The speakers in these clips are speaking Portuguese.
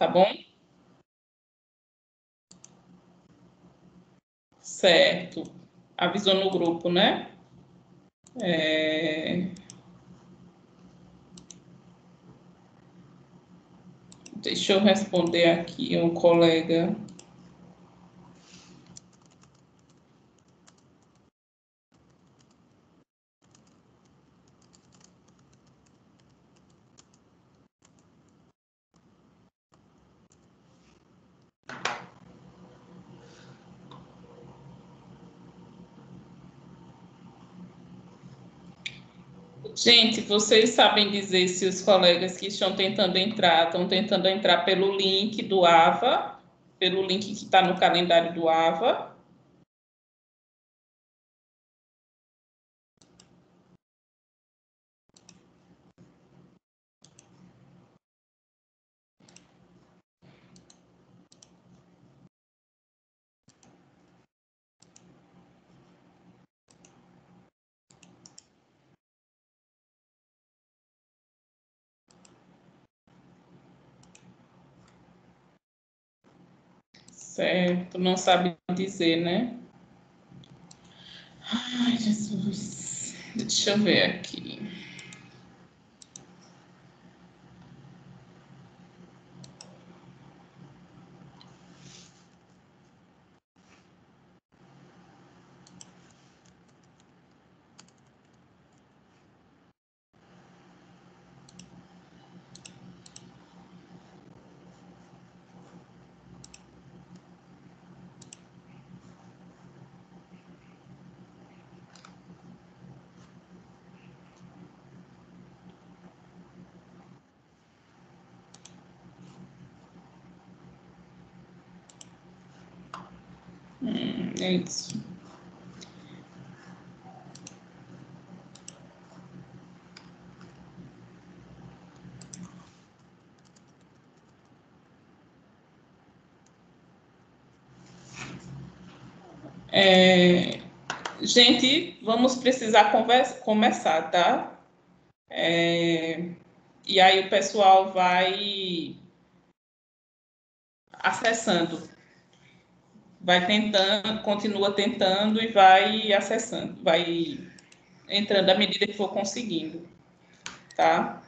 tá bom? Certo. Avisou no grupo, né? Deixa eu responder aqui um colega. Gente, vocês sabem dizer se os colegas que estão tentando entrar pelo link do AVA, pelo link que está no calendário do AVA? Certo, não sabe dizer, né? Ai, Jesus. Deixa eu ver aqui. É isso. Gente, vamos precisar começar, tá? E aí o pessoal vai acessando, vai tentando, continua tentando e vai acessando, vai entrando à medida que for conseguindo, tá?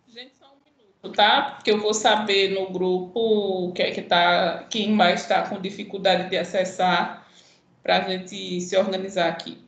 Gente, só um minuto, tá? Porque eu vou saber no grupo o que é que tá, quem mais está com dificuldade de acessar para a gente se organizar aqui.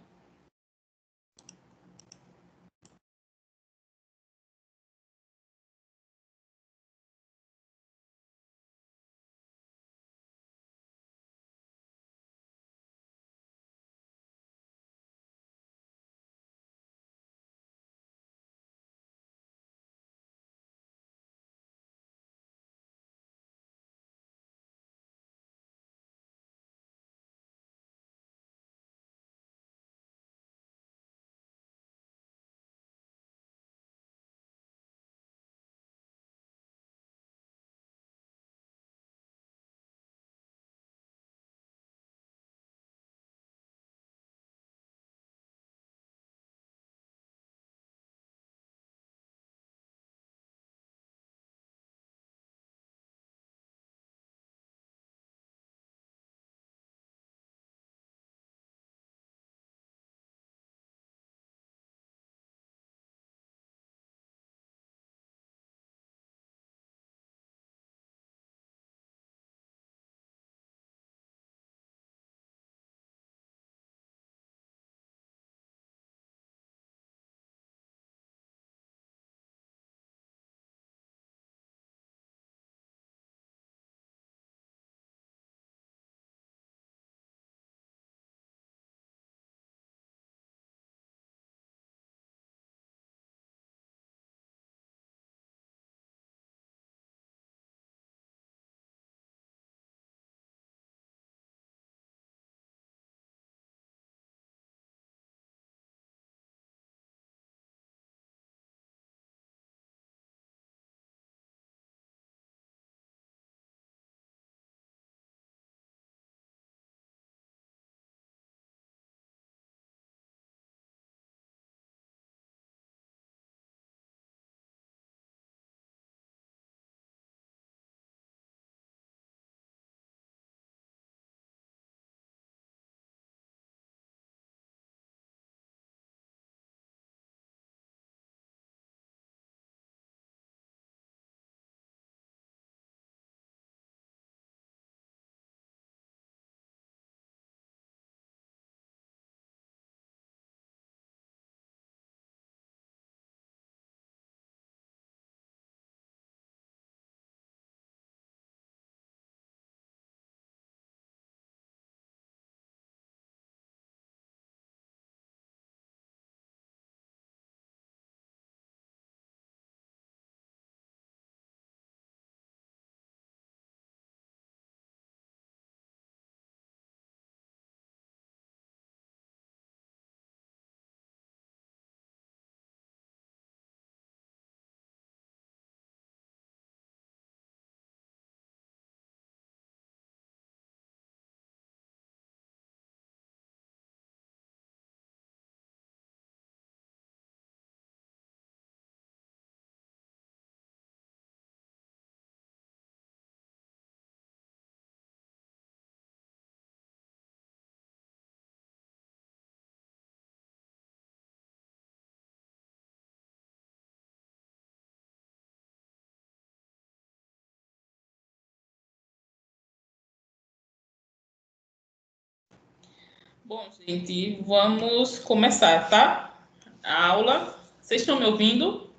Bom, gente, vamos começar, tá? A aula. Vocês estão me ouvindo?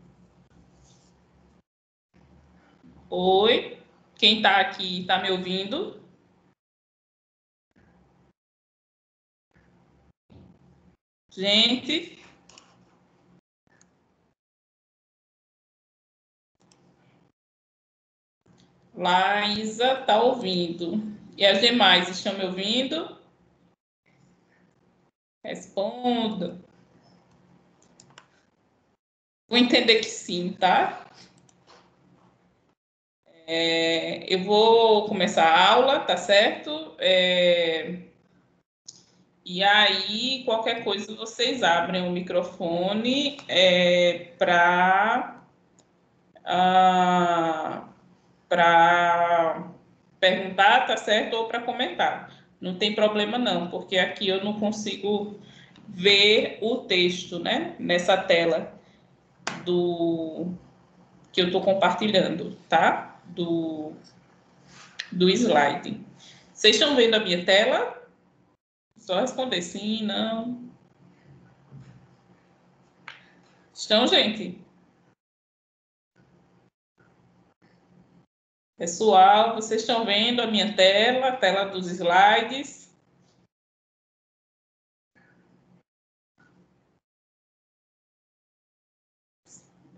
Oi? Quem está aqui está me ouvindo? Gente? Laísa está ouvindo. E as demais estão me ouvindo? Responda. Vou entender que sim, tá? Eu vou começar a aula, tá certo? E aí, qualquer coisa, vocês abrem o microfone para perguntar, tá certo? Ou para comentar. Não tem problema não, porque aqui eu não consigo ver o texto, né? Nessa tela do que eu estou compartilhando, tá? Do slide. Vocês estão vendo a minha tela? Só responder sim, não. Estão, gente? Pessoal, vocês estão vendo a minha tela, a tela dos slides?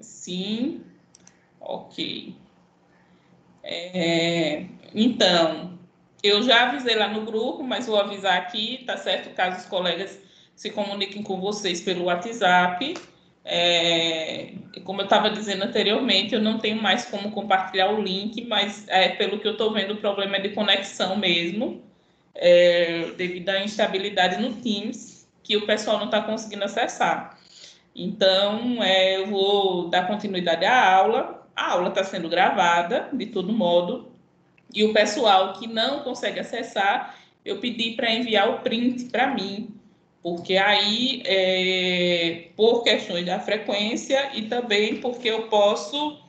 Sim, ok. Então, eu já avisei lá no grupo, mas vou avisar aqui, tá certo? Caso os colegas se comuniquem com vocês pelo WhatsApp. Como eu estava dizendo anteriormente, eu não tenho mais como compartilhar o link, mas pelo que eu estou vendo, o problema é de conexão mesmo, devido à instabilidade no Teams, que o pessoal não está conseguindo acessar. Então, eu vou dar continuidade à aula. A aula está sendo gravada, de todo modo, e o pessoal que não consegue acessar, eu pedi para enviar o print para mim, porque aí, por questões da frequência e também porque eu posso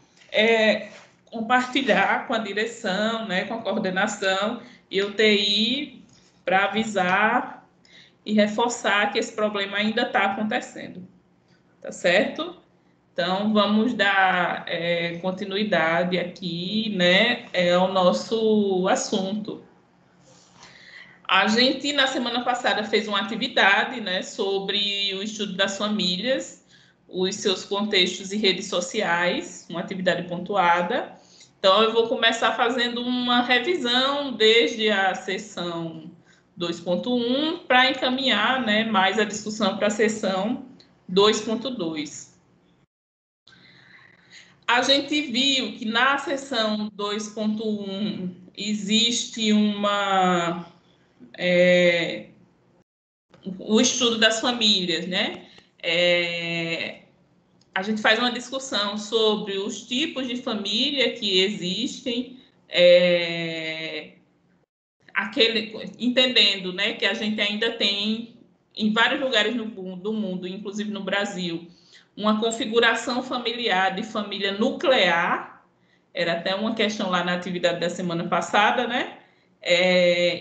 compartilhar com a direção, né, com a coordenação e o TI para avisar e reforçar que esse problema ainda está acontecendo, tá certo? Então, vamos dar continuidade aqui, né, ao nosso assunto. A gente, na semana passada, fez uma atividade, né, sobre o estudo das famílias, os seus contextos e redes sociais, uma atividade pontuada. Então, eu vou começar fazendo uma revisão desde a sessão 2.1 para encaminhar, né, mais a discussão para a sessão 2.2. A gente viu que na seção 2.1 existe o estudo das famílias, né? A gente faz uma discussão sobre os tipos de família que existem, entendendo, né, que a gente ainda tem em vários lugares do mundo, inclusive no Brasil, uma configuração familiar de família nuclear. Era até uma questão lá na atividade da semana passada, né?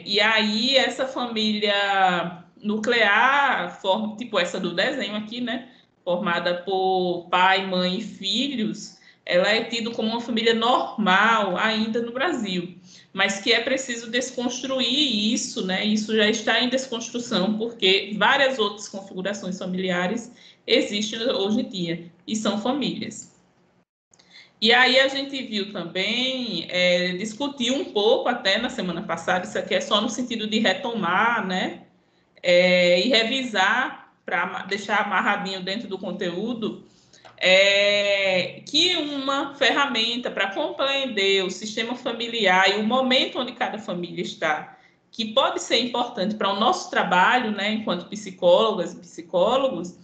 E aí, essa família nuclear, tipo essa do desenho aqui, né? Formada por pai, mãe e filhos, ela é tida como uma família normal ainda no Brasil, mas que é preciso desconstruir isso, né? Isso já está em desconstrução, porque várias outras configurações familiares existem hoje em dia, e são famílias. E aí a gente viu também, discutiu um pouco até na semana passada, isso aqui é só no sentido de retomar, né? E revisar, para deixar amarradinho dentro do conteúdo, que uma ferramenta para compreender o sistema familiar e o momento onde cada família está, que pode ser importante para o nosso trabalho, né, enquanto psicólogas e psicólogos,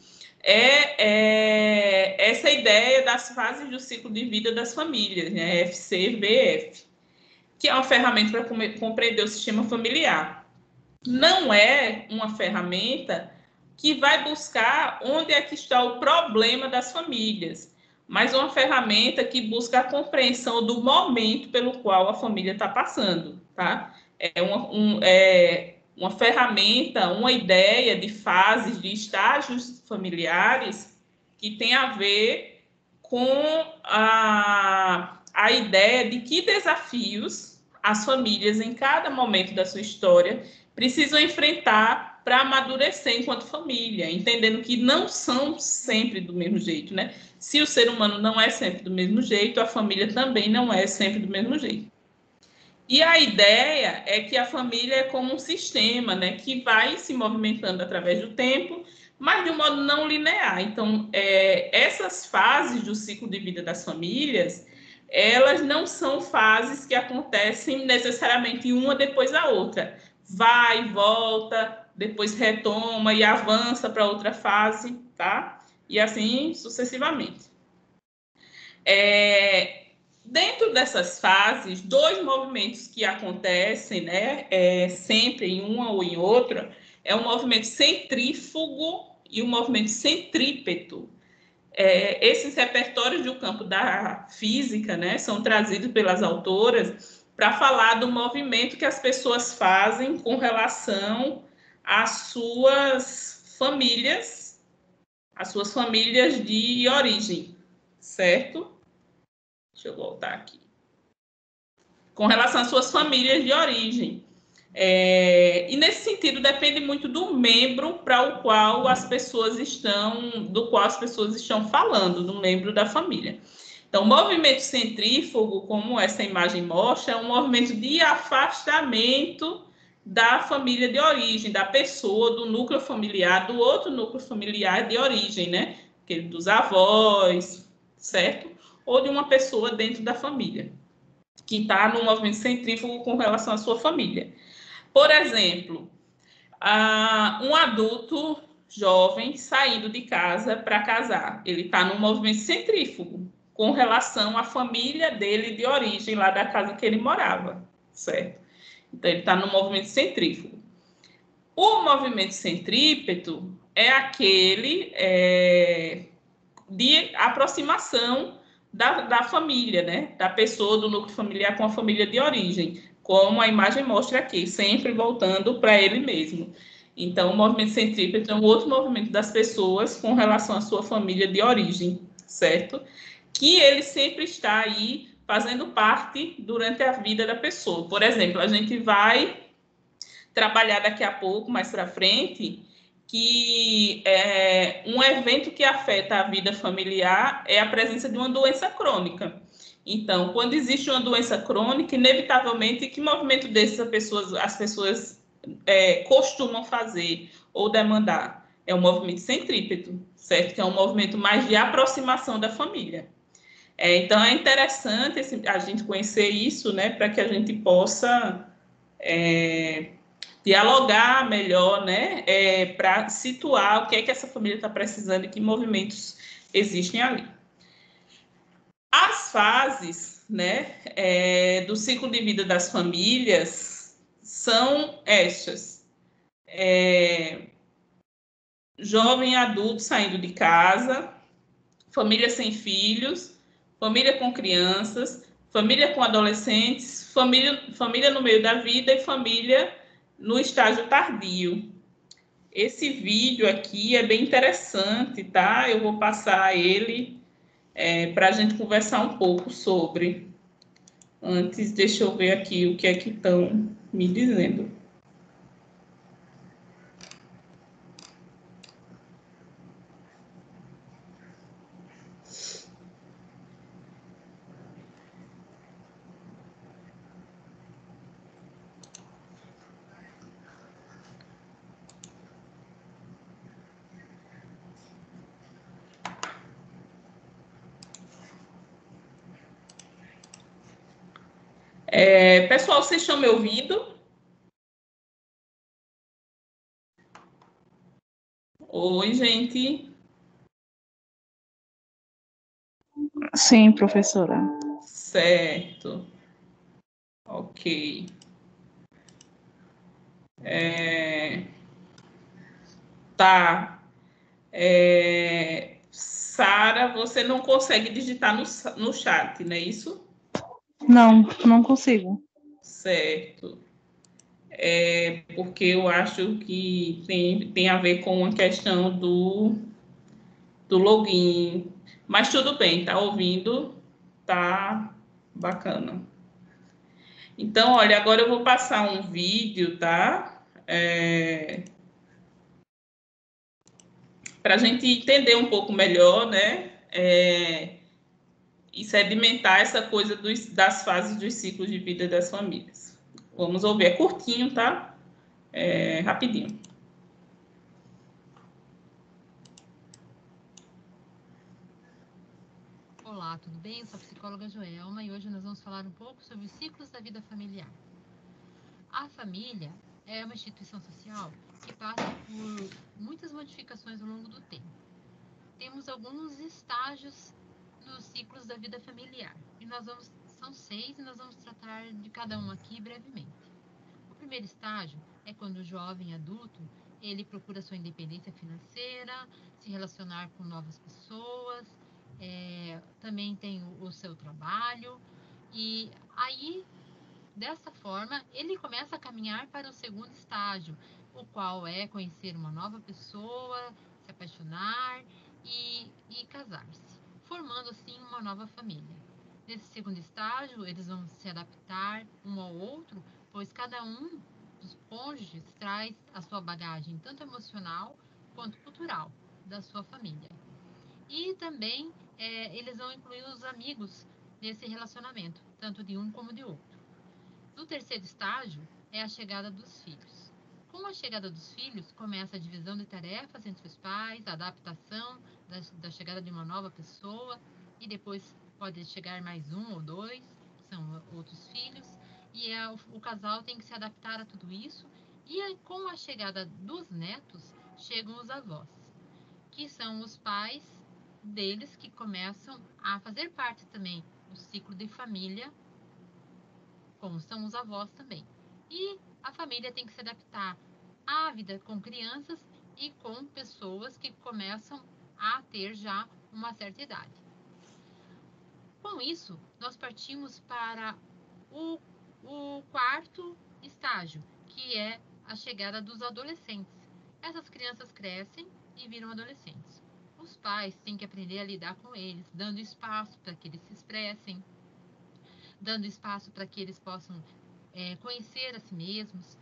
essa ideia das fases do ciclo de vida das famílias, né, FCVF, que é uma ferramenta para compreender o sistema familiar. Não é uma ferramenta que vai buscar onde é que está o problema das famílias, mas uma ferramenta que busca a compreensão do momento pelo qual a família está passando, tá? uma ferramenta, uma ideia de fases, de estágios familiares que tem a ver com a ideia de que desafios as famílias, em cada momento da sua história, precisam enfrentar para amadurecer enquanto família, entendendo que não são sempre do mesmo jeito, né? Se o ser humano não é sempre do mesmo jeito, a família também não é sempre do mesmo jeito. E a ideia é que a família é como um sistema, né, que vai se movimentando através do tempo, mas de um modo não linear. Então, essas fases do ciclo de vida das famílias, elas não são fases que acontecem necessariamente uma depois da outra. Vai, volta, depois retoma e avança para outra fase, tá? E assim sucessivamente. Dentro dessas fases, dois movimentos que acontecem, né, sempre em uma ou em outra, é o movimento centrífugo e o movimento centrípeto. Esses repertórios do campo da física, né, são trazidos pelas autoras para falar do movimento que as pessoas fazem com relação às suas famílias de origem, certo? Deixa eu voltar aqui. Com relação às suas famílias de origem. E nesse sentido, depende muito do membro para o qual as pessoas estão falando, do membro da família. Então, o movimento centrífugo, como essa imagem mostra, é um movimento de afastamento da família de origem, da pessoa, do núcleo familiar, do outro núcleo familiar de origem, né? Aquele dos avós, certo? Ou de uma pessoa dentro da família, que está no movimento centrífugo com relação à sua família. Por exemplo, um adulto jovem saindo de casa para casar, ele está no movimento centrífugo com relação à família dele de origem, lá da casa que ele morava, certo? Então, ele está no movimento centrífugo. O movimento centrípeto é aquele de aproximação da família, né? Da pessoa, do núcleo familiar com a família de origem, como a imagem mostra aqui, sempre voltando para ele mesmo. Então, o movimento centrípeto é um outro movimento das pessoas com relação à sua família de origem, certo? Que ele sempre está aí fazendo parte durante a vida da pessoa. Por exemplo, a gente vai trabalhar daqui a pouco, mais para frente, que um evento que afeta a vida familiar é a presença de uma doença crônica. Então, quando existe uma doença crônica, inevitavelmente, que movimento desses as pessoas costumam fazer ou demandar? É um movimento centrípeto, certo? Que é um movimento mais de aproximação da família. Então, é interessante a gente conhecer isso, né, para que a gente possa dialogar melhor, né, para situar o que é que essa família está precisando e que movimentos existem ali. As fases, né, do ciclo de vida das famílias são estas. Jovem adulto saindo de casa, família sem filhos, família com crianças, família com adolescentes, família no meio da vida e família no estágio tardio. Esse vídeo aqui é bem interessante, tá? Eu vou passar ele para a gente conversar um pouco sobre. Antes, deixa eu ver aqui o que é que estão me dizendo. Pessoal, vocês estão me ouvindo? Oi, gente. Sim, professora. Certo. Ok. Tá. Sara, você não consegue digitar no chat, não é isso? Não, não consigo. Certo. porque eu acho que tem a ver com a questão do login. Mas tudo bem, tá ouvindo? Tá bacana. Então, olha, agora eu vou passar um vídeo, tá? Para a gente entender um pouco melhor, né? E sedimentar essa coisa das fases dos ciclos de vida das famílias. Vamos ouvir, é curtinho, tá? Rapidinho. Olá, tudo bem? Eu sou a psicóloga Joelma e hoje nós vamos falar um pouco sobre os ciclos da vida familiar. A família é uma instituição social que passa por muitas modificações ao longo do tempo. Temos alguns estágios nos ciclos da vida familiar e são 6 e nós vamos tratar de cada um aqui brevemente. O primeiro estágio é quando o jovem adulto ele procura sua independência financeira, se relacionar com novas pessoas, também tem o seu trabalho e aí dessa forma ele começa a caminhar para o segundo estágio, o qual é conhecer uma nova pessoa, se apaixonar e casar-se, formando assim uma nova família. Nesse segundo estágio, eles vão se adaptar um ao outro, pois cada um dos cônjuges traz a sua bagagem, tanto emocional quanto cultural, da sua família. E também eles vão incluir os amigos nesse relacionamento, tanto de um como de outro. No terceiro estágio é a chegada dos filhos. Com a chegada dos filhos, começa a divisão de tarefas entre os pais, a adaptação da chegada de uma nova pessoa, e depois pode chegar mais um ou dois, são outros filhos, e o casal tem que se adaptar a tudo isso, e com a chegada dos netos, chegam os avós, que são os pais deles que começam a fazer parte também do ciclo de família, como são os avós também. E a família tem que se adaptar à vida com crianças e com pessoas que começam a ter já uma certa idade. Com isso, nós partimos para o quarto estágio, que é a chegada dos adolescentes. Essas crianças crescem e viram adolescentes. Os pais têm que aprender a lidar com eles, dando espaço para que eles se expressem, dando espaço para que eles possam conhecer a si mesmos,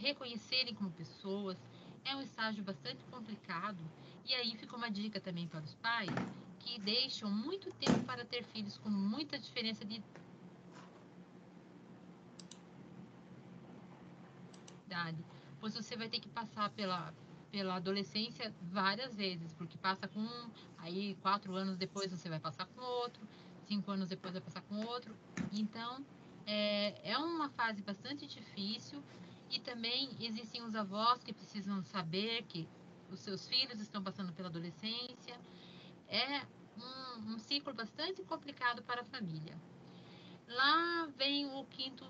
reconhecerem como pessoas. É um estágio bastante complicado e aí fica uma dica também para os pais que deixam muito tempo para ter filhos com muita diferença de idade, pois você vai ter que passar pela adolescência várias vezes, porque passa com um, aí 4 anos depois você vai passar com outro, 5 anos depois vai passar com outro. Então, é uma fase bastante difícil e também existem os avós que precisam saber que os seus filhos estão passando pela adolescência. É um ciclo bastante complicado para a família. Lá vem o quinto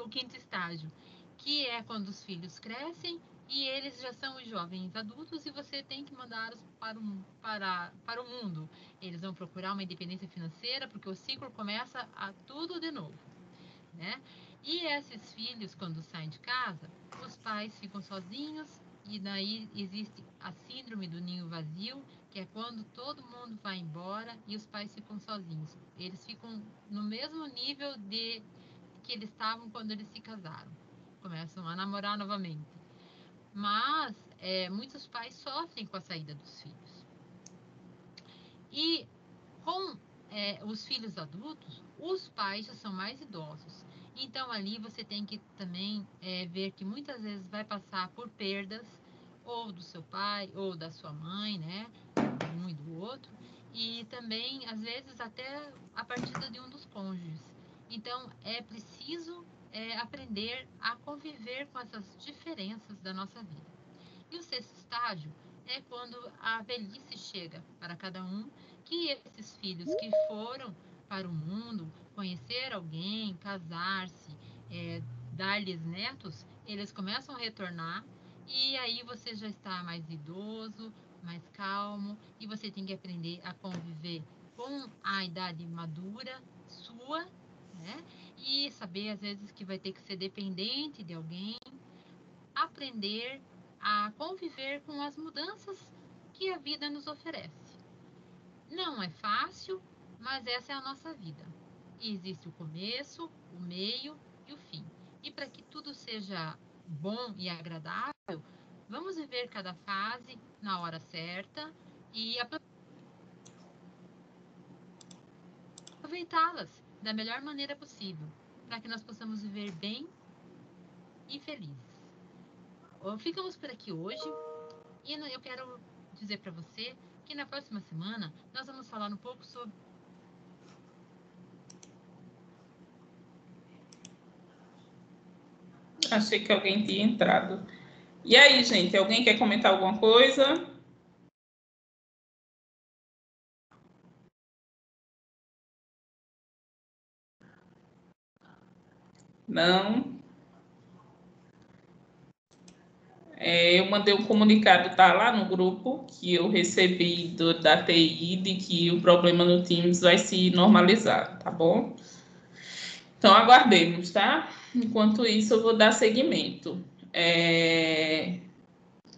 o quinto estágio, que é quando os filhos crescem e eles já são os jovens adultos e você tem que mandá-los para o mundo. Eles vão procurar uma independência financeira porque o ciclo começa a tudo de novo, né? E esses filhos, quando saem de casa, os pais ficam sozinhos e daí existe a síndrome do ninho vazio, que é quando todo mundo vai embora e os pais ficam sozinhos. Eles ficam no mesmo nível de que eles estavam quando eles se casaram. Começam a namorar novamente. Mas muitos pais sofrem com a saída dos filhos. E com os filhos adultos, os pais já são mais idosos. Então ali você tem que também ver que muitas vezes vai passar por perdas ou do seu pai ou da sua mãe, né? De um e do outro. E também, às vezes, até a partida de um dos cônjuges. Então, é preciso aprender a conviver com essas diferenças da nossa vida. E o sexto estágio é quando a velhice chega para cada um, que esses filhos que foram para o mundo conhecer alguém, casar-se, dar-lhes netos, eles começam a retornar e aí você já está mais idoso, mais calmo e você tem que aprender a conviver com a idade madura sua, né? e saber, às vezes, que vai ter que ser dependente de alguém, aprender a conviver com as mudanças que a vida nos oferece. Não é fácil, mas essa é a nossa vida. E existe o começo, o meio e o fim. E para que tudo seja bom e agradável, vamos viver cada fase na hora certa e aproveitá-las da melhor maneira possível, para que nós possamos viver bem e felizes. Ficamos por aqui hoje e eu quero dizer para você que na próxima semana nós vamos falar um pouco sobre Achei que alguém tinha entrado. E aí, gente, alguém quer comentar alguma coisa? Não? Eu mandei um comunicado, tá lá no grupo, que eu recebi da TI, de que o problema no Teams vai se normalizar, tá bom? Então, aguardemos, tá? Enquanto isso, eu vou dar seguimento.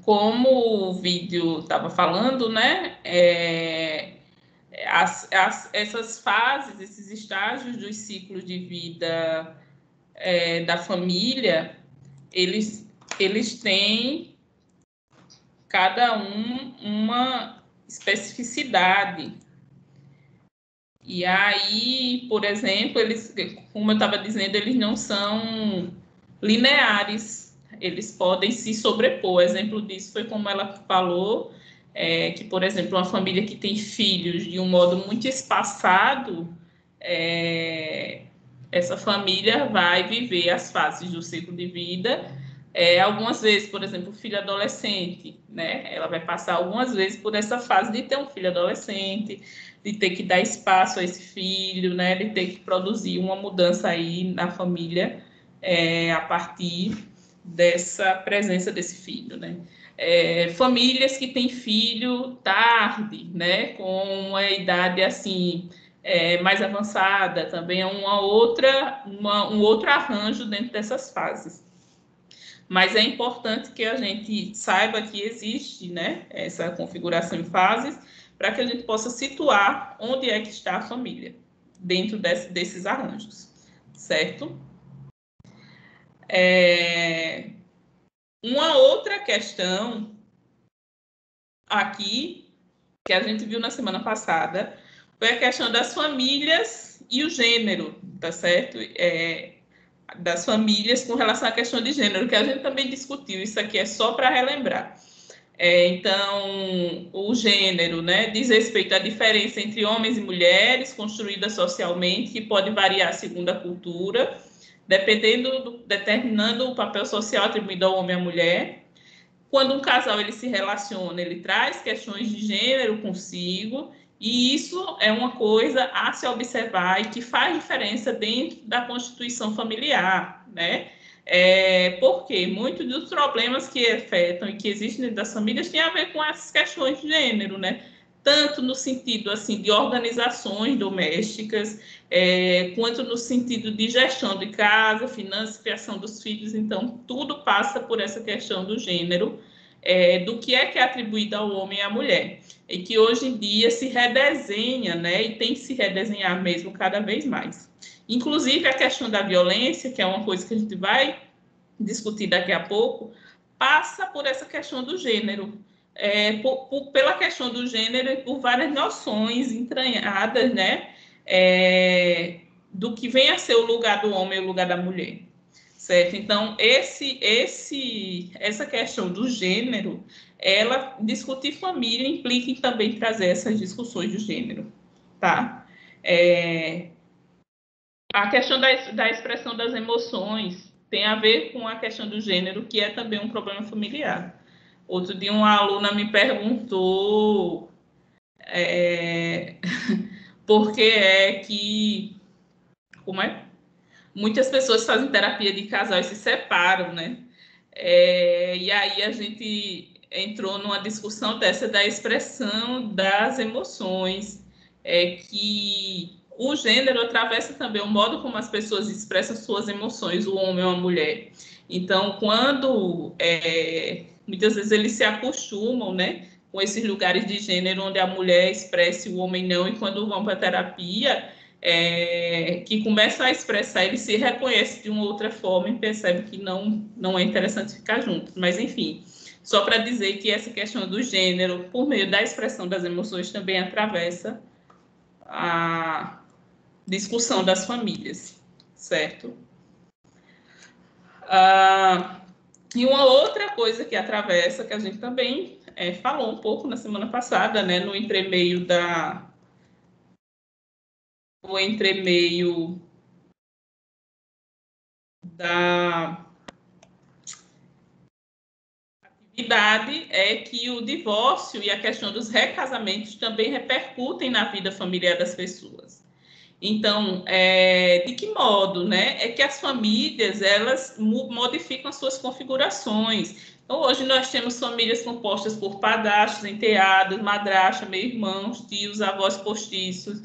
Como o vídeo estava falando, né? Essas fases, esses estágios dos ciclos de vida da família, eles têm cada uma especificidade. E aí, por exemplo, eles, como eu estava dizendo, eles não são lineares, eles podem se sobrepor. Exemplo disso foi como ela falou, que, por exemplo, uma família que tem filhos de um modo muito espaçado, essa família vai viver as fases do ciclo de vida. Algumas vezes, por exemplo, o filho adolescente, né? Ela vai passar algumas vezes por essa fase de ter um filho adolescente, de ter que dar espaço a esse filho, né? De ter que produzir uma mudança aí na família a partir dessa presença desse filho, né? Famílias que têm filho tarde, né? Com uma idade assim mais avançada, também é um outro arranjo dentro dessas fases. Mas é importante que a gente saiba que existe, né, essa configuração em fases, para que a gente possa situar onde é que está a família, dentro desses arranjos, certo? Uma outra questão aqui, que a gente viu na semana passada, foi a questão das famílias e o gênero, tá certo? Das famílias com relação à questão de gênero, que a gente também discutiu, isso aqui é só para relembrar. Então, o gênero, né, diz respeito à diferença entre homens e mulheres, construída socialmente, que pode variar segundo a cultura, determinando o papel social atribuído ao homem e à mulher. Quando um casal ele se relaciona, ele traz questões de gênero consigo, e isso é uma coisa a se observar e que faz diferença dentro da constituição familiar, né? Porque muitos dos problemas que afetam e que existem dentro das famílias têm a ver com essas questões de gênero, né? Tanto no sentido assim de organizações domésticas, quanto no sentido de gestão de casa, finanças, criação dos filhos. Então, tudo passa por essa questão do gênero, do que é atribuído ao homem e à mulher. E que hoje em dia se redesenha, né? E tem que se redesenhar mesmo cada vez mais. Inclusive, a questão da violência, que é uma coisa que a gente vai discutir daqui a pouco, passa por essa questão do gênero. Pela questão do gênero e por várias noções entranhadas, né? Do que vem a ser o lugar do homem e o lugar da mulher. Certo? Então, essa questão do gênero, ela discutir família implica em também trazer essas discussões do gênero, tá? A questão da expressão das emoções tem a ver com a questão do gênero, que é também um problema familiar. Outro dia, uma aluna me perguntou por que é que... Como é? Muitas pessoas fazem terapia de casal e se separam, né? E aí a gente entrou numa discussão dessa da expressão das emoções, que o gênero atravessa também o modo como as pessoas expressam suas emoções, o homem ou a mulher. Então, quando muitas vezes eles se acostumam, né, com esses lugares de gênero onde a mulher expressa e o homem não, e quando vão para a terapia, que começam a expressar, ele se reconhece de uma outra forma e percebe que não é interessante ficar junto. Mas, enfim, só para dizer que essa questão do gênero, por meio da expressão das emoções, também atravessa a discussão das famílias, certo? E uma outra coisa que atravessa, que a gente também falou um pouco na semana passada, né, no entremeio da atividade, é que o divórcio e a questão dos recasamentos também repercutem na vida familiar das pessoas. Então, de que modo, né? É que as famílias, elas modificam as suas configurações. Então, hoje nós temos famílias compostas por padrastos, enteados, madrasta, meio-irmãos, tios, avós postiços,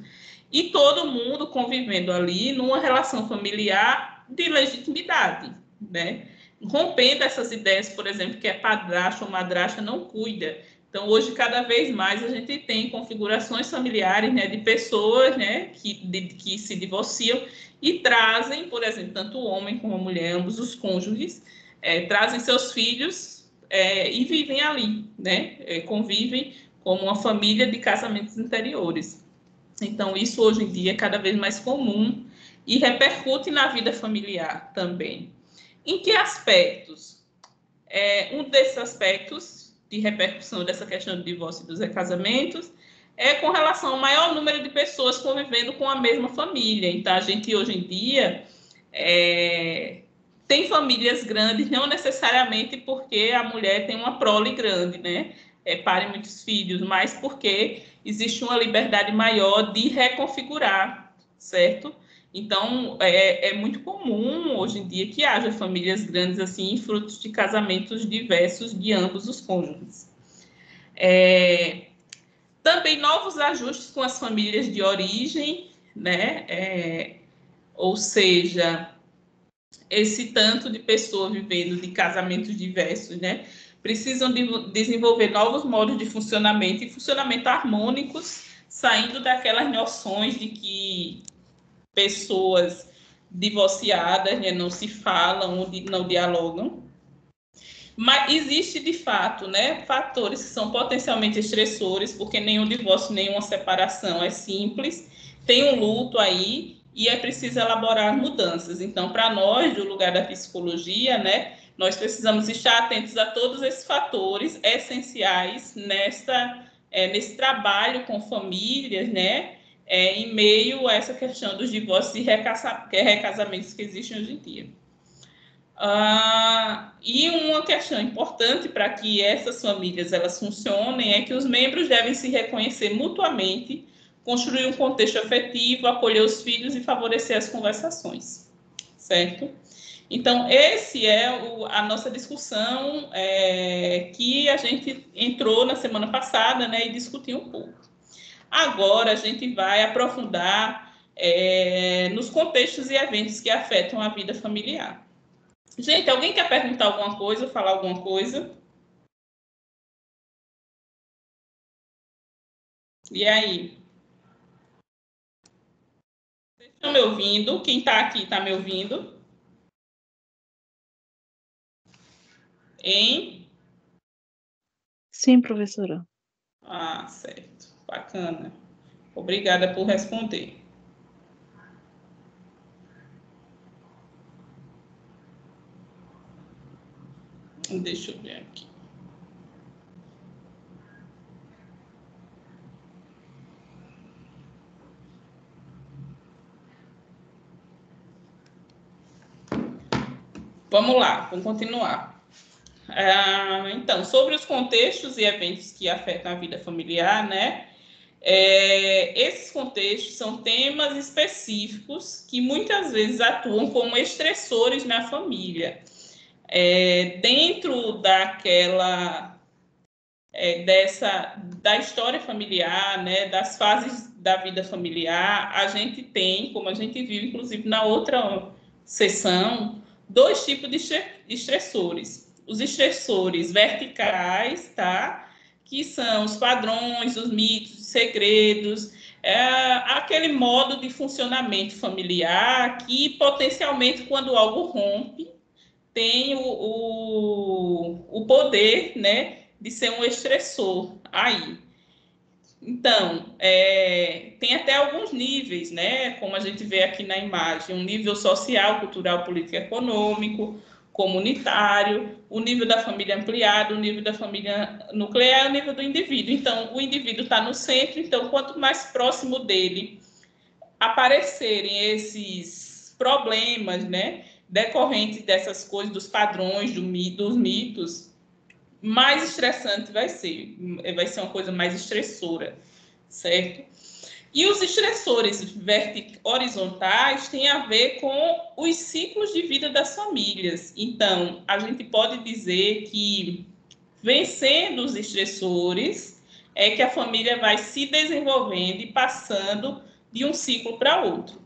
e todo mundo convivendo ali numa relação familiar de legitimidade, né? Rompendo essas ideias, por exemplo, que padrasto ou madrasta não cuida. Então, hoje, cada vez mais, a gente tem configurações familiares, né, de pessoas, né, que se divorciam e trazem, por exemplo, tanto o homem como a mulher, ambos os cônjuges, trazem seus filhos e vivem ali, né, convivem como uma família de casamentos anteriores. Então, isso hoje em dia é cada vez mais comum e repercute na vida familiar também. Em que aspectos? Um desses aspectos de repercussão dessa questão do divórcio e dos recasamentos é com relação ao maior número de pessoas convivendo com a mesma família. Então, a gente hoje em dia tem famílias grandes, não necessariamente porque a mulher tem uma prole grande, né? Pare muitos filhos, mas porque existe uma liberdade maior de reconfigurar, certo? Então, é muito comum hoje em dia que haja famílias grandes assim, frutos de casamentos diversos de ambos os cônjuges. Também novos ajustes com as famílias de origem, né? Ou seja, esse tanto de pessoas vivendo de casamentos diversos, né? Precisam desenvolver novos modos de funcionamento e funcionamento harmônicos, saindo daquelas noções de que pessoas divorciadas, né, não se falam, não dialogam. Mas existe, de fato, né, fatores que são potencialmente estressores, porque nenhum divórcio, nenhuma separação é simples, tem um luto aí e é preciso elaborar mudanças. Então, para nós, do lugar da psicologia, né, nós precisamos estar atentos a todos esses fatores essenciais nesse trabalho com famílias, né, em meio a essa questão dos divórcios e recasamentos que existem hoje em dia. E uma questão importante para que essas famílias elas funcionem é que os membros devem se reconhecer mutuamente, construir um contexto afetivo, acolher os filhos e favorecer as conversações, certo? Então, esse é a nossa discussão que a gente entrou na semana passada, né, e discutiu um pouco. Agora, a gente vai aprofundar nos contextos e eventos que afetam a vida familiar. Gente, alguém quer perguntar alguma coisa, falar alguma coisa? E aí? Vocês estão me ouvindo? Quem está aqui está me ouvindo? Hein? Sim, professora. Certo. Bacana. Obrigada por responder. Deixa eu ver aqui. Vamos lá, vamos continuar. Então, sobre os contextos e eventos que afetam a vida familiar, né? Esses contextos são temas específicos que muitas vezes atuam como estressores na família. Dentro da história familiar, né, das fases da vida familiar, a gente tem, como a gente viu, inclusive, na outra sessão, 2 tipos de estressores. Os estressores verticais, tá? Que são os padrões, os mitos, os segredos, aquele modo de funcionamento familiar que, potencialmente, quando algo rompe, tem o poder, né, de ser um estressor aí. Então, tem até alguns níveis, né, como a gente vê aqui na imagem, um nível social, cultural, político, econômico, comunitário, o nível da família ampliada, o nível da família nuclear e o nível do indivíduo. Então, o indivíduo está no centro, então, quanto mais próximo dele aparecerem esses problemas, né, decorrentes dessas coisas, dos padrões, dos mitos, mais estressante vai ser uma coisa mais estressora, certo? E os estressores horizontais têm a ver com os ciclos de vida das famílias. Então, a gente pode dizer que, vencendo os estressores, é que a família vai se desenvolvendo e passando de um ciclo para outro.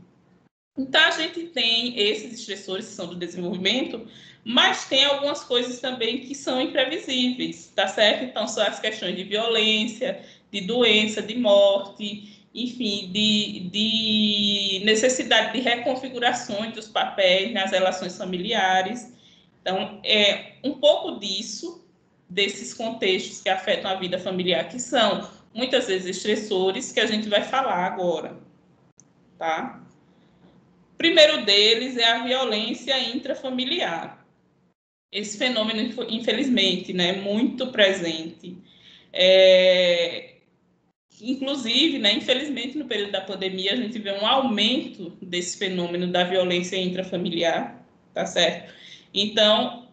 Então, a gente tem esses estressores que são do desenvolvimento, mas tem algumas coisas também que são imprevisíveis, tá certo? Então, são as questões de violência, de doença, de morte, enfim, de necessidade de reconfigurações dos papéis nas relações familiares. Então, um pouco disso, desses contextos que afetam a vida familiar, que são, muitas vezes, estressores, que a gente vai falar agora, tá? O primeiro deles é a violência intrafamiliar. Esse fenômeno, infelizmente, né, muito presente. Inclusive, né, infelizmente, no período da pandemia, a gente vê um aumento desse fenômeno da violência intrafamiliar, tá certo? Então,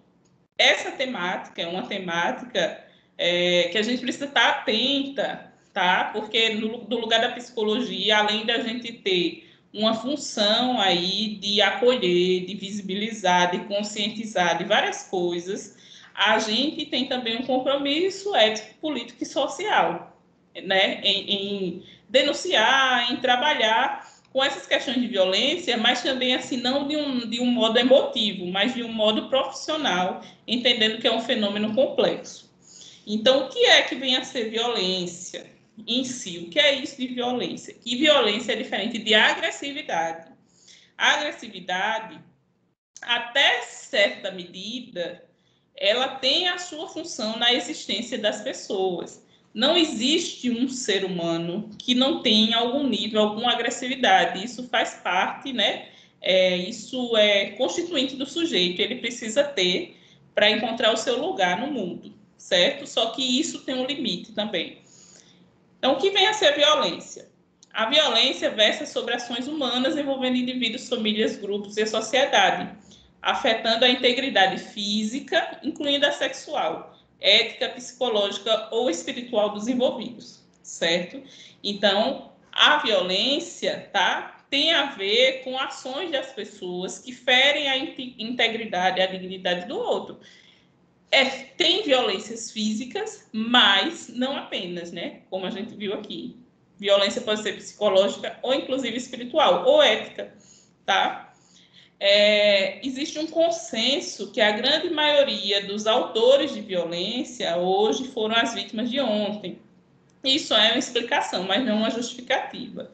essa temática é uma temática que a gente precisa estar atenta, tá? Porque do lugar da psicologia, além da gente ter uma função aí de acolher, de visibilizar, de conscientizar de várias coisas, a gente tem também um compromisso ético, político e social, né? Em denunciar, em trabalhar com essas questões de violência, mas também assim não de um modo emotivo, mas de um modo profissional, entendendo que é um fenômeno complexo. Então, o que é que vem a ser violência em si? O que é isso de violência? Que violência é diferente de agressividade. A agressividade, até certa medida, ela tem a sua função na existência das pessoas. Não existe um ser humano que não tenha algum nível, alguma agressividade. Isso faz parte, né? Isso é constituinte do sujeito. Ele precisa ter para encontrar o seu lugar no mundo, certo? Só que isso tem um limite também. Então, o que vem a ser a violência? A violência versa sobre ações humanas envolvendo indivíduos, famílias, grupos e a sociedade, afetando a integridade física, incluindo a sexual, ética, psicológica ou espiritual dos envolvidos, certo? Então, a violência, tá, tem a ver com ações das pessoas que ferem a integridade e a dignidade do outro. Tem violências físicas, mas não apenas, né? Como a gente viu aqui. Violência pode ser psicológica ou, inclusive, espiritual ou ética, tá? Existe um consenso que a grande maioria dos autores de violência hoje foram as vítimas de ontem. Isso é uma explicação, mas não uma justificativa.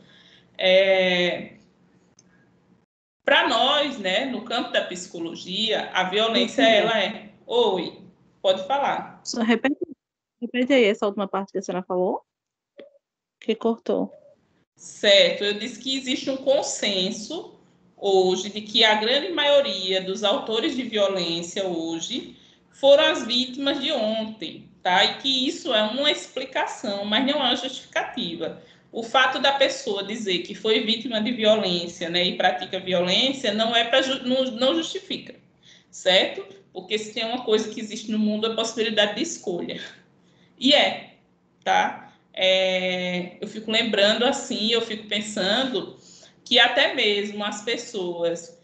Para nós, né, no campo da psicologia, a violência, ela é... Oi, pode falar. Só repete aí essa última parte que a senhora falou, que cortou. Certo, eu disse que existe um consenso hoje de que a grande maioria dos autores de violência hoje foram as vítimas de ontem, tá? E que isso é uma explicação, mas não é uma justificativa. O fato da pessoa dizer que foi vítima de violência, né, e pratica violência não não justifica, certo? Porque se tem uma coisa que existe no mundo é a possibilidade de escolha. E tá? Eu fico lembrando assim, eu fico pensando que até mesmo as pessoas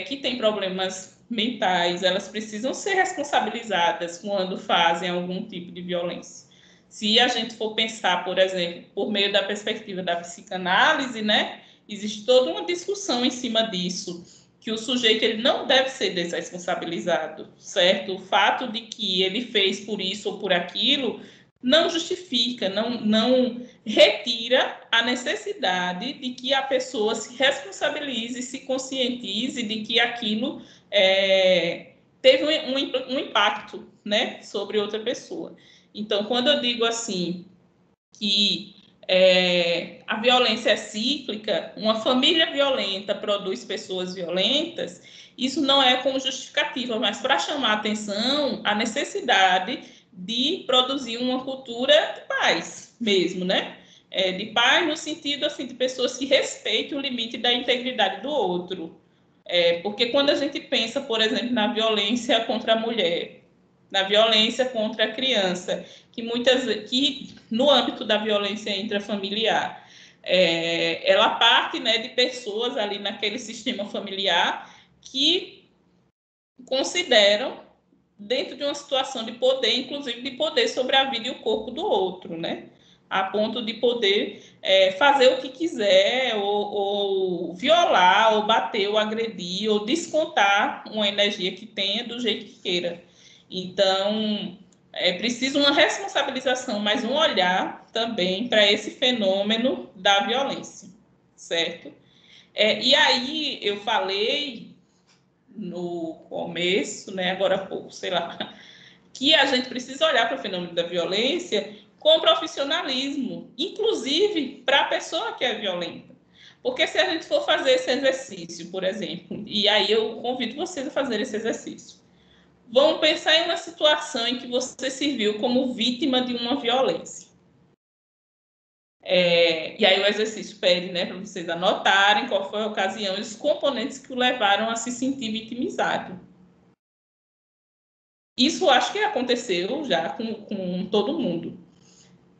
que têm problemas mentais, elas precisam ser responsabilizadas quando fazem algum tipo de violência, Se a gente for pensar, por exemplo, por meio da perspectiva da psicanálise, né, existe toda uma discussão em cima disso, que o sujeito ele não deve ser desresponsabilizado, certo? O fato de que ele fez por isso ou por aquilo não justifica, não retira a necessidade de que a pessoa se responsabilize, se conscientize de que aquilo teve um impacto, né, sobre outra pessoa. Então, quando eu digo assim que a violência é cíclica, uma família violenta produz pessoas violentas, isso não é como justificativa, mas para chamar atenção a necessidade de produzir uma cultura de paz mesmo, né? De paz no sentido assim, de pessoas que respeitem o limite da integridade do outro. Porque quando a gente pensa, por exemplo, na violência contra a mulher, na violência contra a criança, que no âmbito da violência intrafamiliar, ela parte, né, de pessoas ali naquele sistema familiar que consideram, dentro de uma situação de poder, inclusive de poder sobre a vida e o corpo do outro, né? A ponto de poder fazer o que quiser, ou violar, ou bater, ou agredir, ou descontar uma energia que tenha do jeito que queira. Então, é preciso uma responsabilização, mas um olhar também para esse fenômeno da violência, certo? E aí eu falei no começo, né, agora há pouco, sei lá, que a gente precisa olhar para o fenômeno da violência com profissionalismo, inclusive para a pessoa que é violenta. Porque se a gente for fazer esse exercício, por exemplo, e aí eu convido vocês a fazer esse exercício, vamos pensar em uma situação em que você se viu como vítima de uma violência. E aí o exercício pede, né, para vocês anotarem qual foi a ocasião e os componentes que o levaram a se sentir vitimizado. Isso acho que aconteceu já com todo mundo.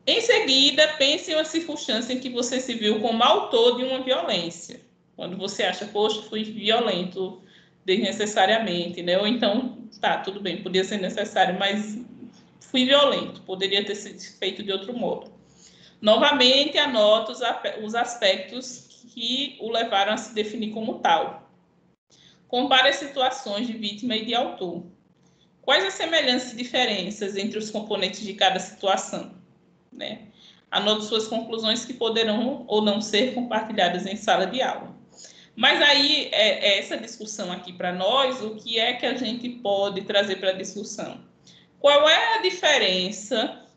Em seguida, pense em uma circunstância em que você se viu como autor de uma violência. Quando você acha, poxa, fui violento desnecessariamente, né? Ou então, tá, tudo bem, podia ser necessário, mas fui violento, poderia ter sido feito de outro modo. Novamente, anota os aspectos que o levaram a se definir como tal. Compare as situações de vítima e de autor. Quais as semelhanças e diferenças entre os componentes de cada situação? Né? Anote suas conclusões que poderão ou não ser compartilhadas em sala de aula. Mas aí, essa discussão aqui para nós, o que é que a gente pode trazer para a discussão? Qual é a diferença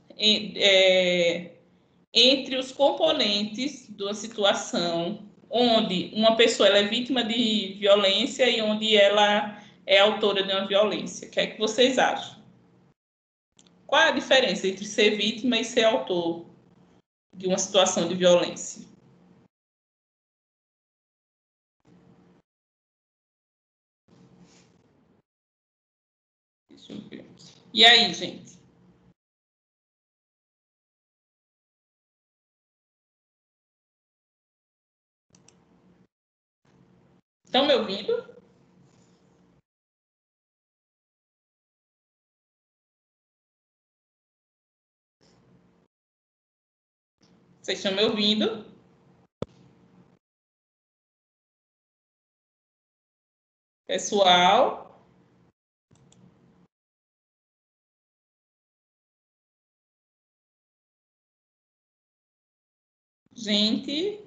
entre os componentes de uma situação onde uma pessoa ela é vítima de violência e onde ela é autora de uma violência? O que é que vocês acham? Qual é a diferença entre ser vítima e ser autor de uma situação de violência? Deixa eu ver. E aí, gente? Estão me ouvindo? Vocês estão me ouvindo? Pessoal? Gente?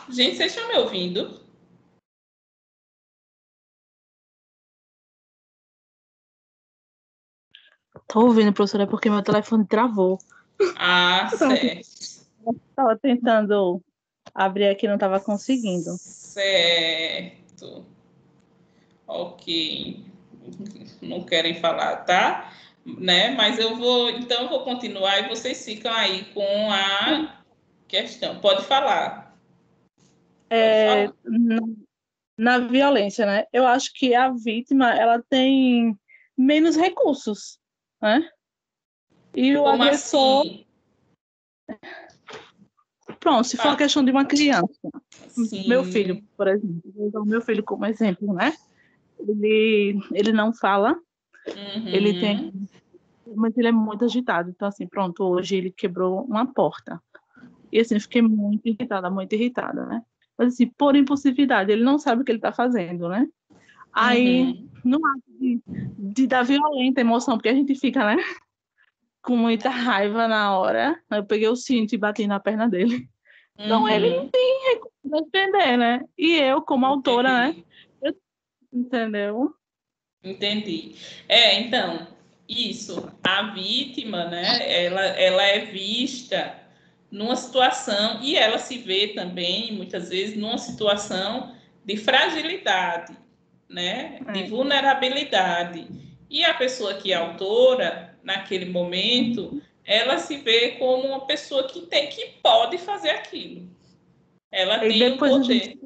Gente, vocês estão me ouvindo? Tô ouvindo, professora, é porque meu telefone travou. Ah, certo. Estava tentando abrir aqui, não estava conseguindo. Certo. Ok. Não querem falar, tá? Né? Mas então eu vou continuar e vocês ficam aí com a questão. Pode falar. Pode falar. Na violência, né? Eu acho que a vítima, ela tem menos recursos, né? E o Como agressor, assim? Pronto, se for a questão de uma criança, Sim. meu filho, por exemplo, vou usar o meu filho como exemplo, né? Ele não fala, ele tem, mas ele é muito agitado. Então, assim, pronto, hoje ele quebrou uma porta. E assim, eu fiquei muito irritada, né? Mas assim, por impulsividade, ele não sabe o que ele está fazendo, né? Aí, no ato de dar violenta emoção, porque a gente fica, né? Com muita raiva na hora. Eu peguei o cinto e bati na perna dele. Então, ele não tem recurso de defender, né? E eu, como autora, né? Entendeu? Entendi. Então, isso, a vítima, né, ela é vista numa situação, e ela se vê também, muitas vezes, numa situação de fragilidade, né, de vulnerabilidade. E a pessoa que é autora, naquele momento, ela se vê como uma pessoa que pode fazer aquilo. Ela E tem o poder.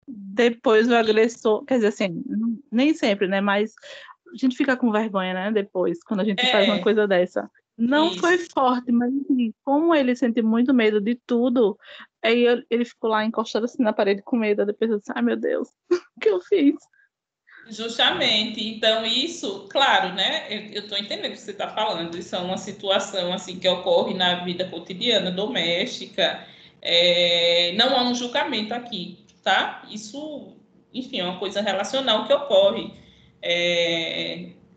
Depois o agressor, quer dizer assim, nem sempre, né? Mas a gente fica com vergonha, né? Depois, quando a gente faz uma coisa dessa. Não foi forte, mas assim, como ele sente muito medo de tudo, aí ele ficou lá encostado assim na parede com medo. Depois eu disse, ai meu Deus, o que eu fiz? Justamente. Então, isso, claro, né? Eu estou entendendo o que você está falando. Isso é uma situação assim que ocorre na vida cotidiana, doméstica. Não há um julgamento aqui, tá? Isso, enfim, é uma coisa relacional que ocorre.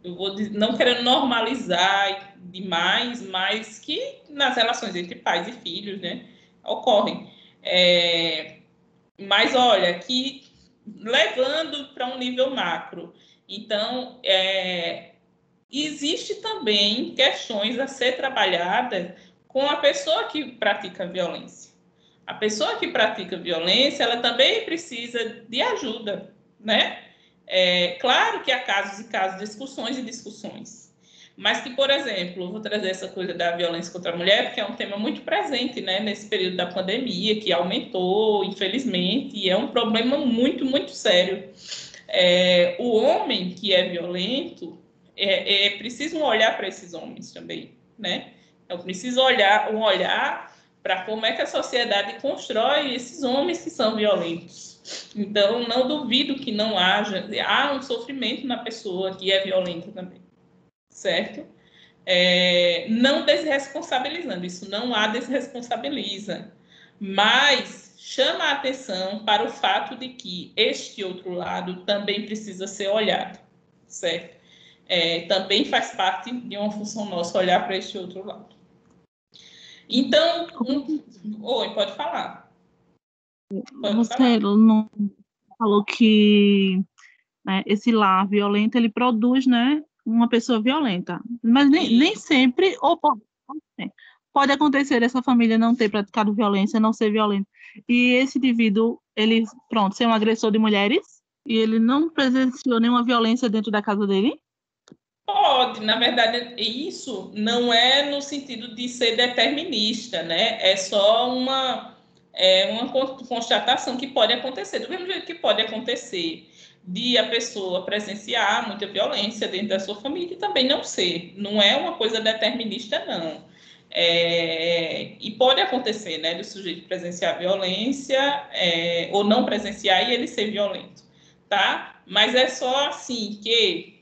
Eu vou não querendo normalizar demais, mas que nas relações entre pais e filhos, né, ocorrem. Mas olha, que levando para um nível macro. Então, existe também questões a ser trabalhadas com a pessoa que pratica violência. A pessoa que pratica violência, ela também precisa de ajuda, né? Claro que há casos e casos, discussões e discussões. Mas que, por exemplo, vou trazer essa coisa da violência contra a mulher, porque é um tema muito presente, né, nesse período da pandemia, que aumentou, infelizmente, e é um problema muito, muito sério. O homem que é violento, é preciso um olhar para esses homens também, né? É preciso um olhar para como é que a sociedade constrói esses homens que são violentos. Então, não duvido que não há um sofrimento na pessoa que é violenta também, certo? Não desresponsabilizando, isso não há desresponsabiliza, mas chama a atenção para o fato de que este outro lado também precisa ser olhado, certo? Também faz parte de uma função nossa olhar para este outro lado. Então, Oi, pode falar. Você não falou que, né, esse lar violento, ele produz, né, uma pessoa violenta. Mas nem sempre, ou pode acontecer essa família não ter praticado violência, não ser violenta. E esse indivíduo, ele, pronto, ser um agressor de mulheres, e ele não presenciou nenhuma violência dentro da casa dele? Pode, na verdade, isso não é no sentido de ser determinista, né? É só uma constatação que pode acontecer. Do mesmo jeito que pode acontecer de a pessoa presenciar muita violência dentro da sua família e também não ser. Não é uma coisa determinista, não. E pode acontecer, né, do sujeito presenciar violência ou não presenciar e ele ser violento, tá? Mas é só assim que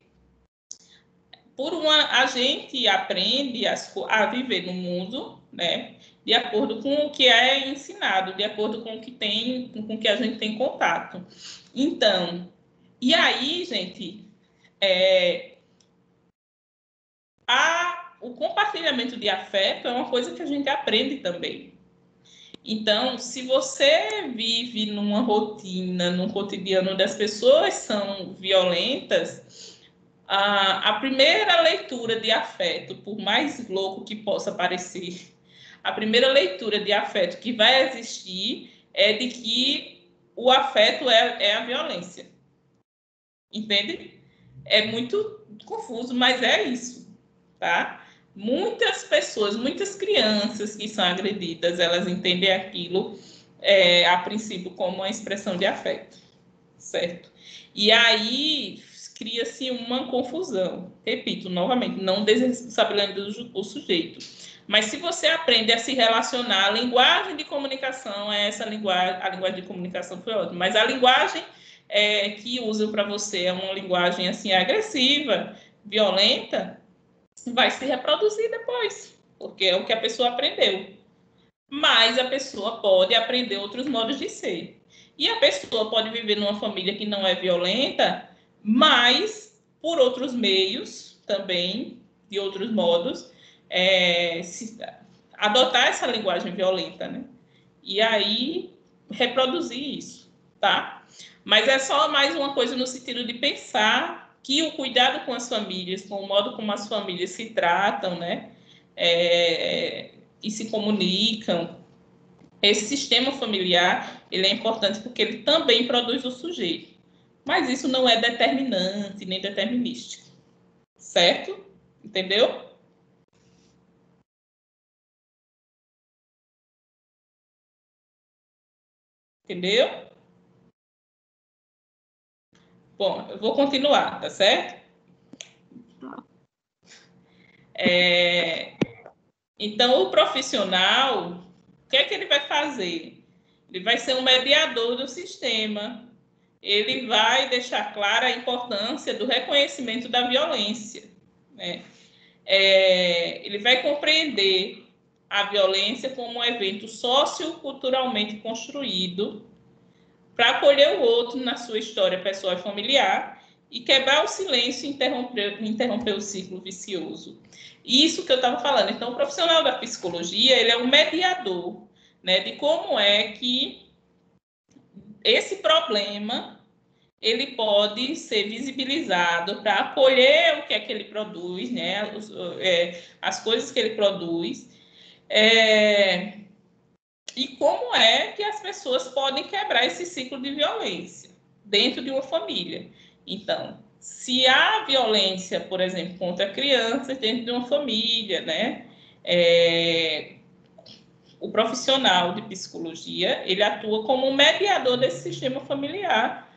a gente aprende a viver no mundo, né, de acordo com o que é ensinado, de acordo com o que a gente tem contato. Então, e aí, gente, o compartilhamento de afeto é uma coisa que a gente aprende também. Então, se você vive numa rotina, num cotidiano onde as pessoas são violentas, a primeira leitura de afeto, por mais louco que possa parecer, a primeira leitura de afeto que vai existir é de que o afeto é a violência. Entende? É muito confuso, mas é isso, tá? Muitas pessoas, muitas crianças que são agredidas, elas entendem aquilo, a princípio, como uma expressão de afeto, certo? E aí cria-se uma confusão. Repito, novamente, não desresponsabilizando o sujeito, Mas se você aprende a se relacionar, a linguagem de comunicação é essa linguagem, a linguagem de comunicação foi ótima, mas a linguagem que usam para você é uma linguagem assim agressiva, violenta, vai se reproduzir depois, porque é o que a pessoa aprendeu. Mas a pessoa pode aprender outros modos de ser. E a pessoa pode viver numa família que não é violenta, mas por outros meios também, de outros modos, adotar essa linguagem violenta, né? E aí reproduzir isso, tá? Mas é só mais uma coisa no sentido de pensar que o cuidado com as famílias, com o modo como as famílias se tratam, né? E se comunicam. Esse sistema familiar, ele é importante porque ele também produz o sujeito. Mas isso não é determinante, nem determinístico. Certo? Entendeu? Entendeu? Bom, eu vou continuar, tá certo? Então, o profissional, o que é que ele vai fazer? Ele vai ser um mediador do sistema. Ele vai deixar clara a importância do reconhecimento da violência, né? Ele vai compreender a violência como um evento socioculturalmente construído para acolher o outro na sua história pessoal e familiar e quebrar o silêncio e interromper o ciclo vicioso. Isso que eu estava falando. Então, o profissional da psicologia, ele é um mediador, né, de como é que esse problema ele pode ser visibilizado para acolher o que é que ele produz, né, as coisas que ele produz, e como é que as pessoas podem quebrar esse ciclo de violência dentro de uma família. Então, se há violência, por exemplo, contra crianças dentro de uma família, né, o profissional de psicologia, ele atua como um mediador desse sistema familiar,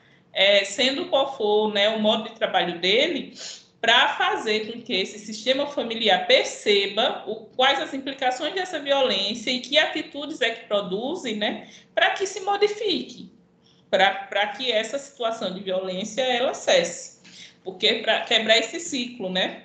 sendo qual for, né, o modo de trabalho dele, para fazer com que esse sistema familiar perceba quais as implicações dessa violência e que atitudes é que produzem, né, para que se modifique, para que essa situação de violência ela cesse. Porque para quebrar esse ciclo, né,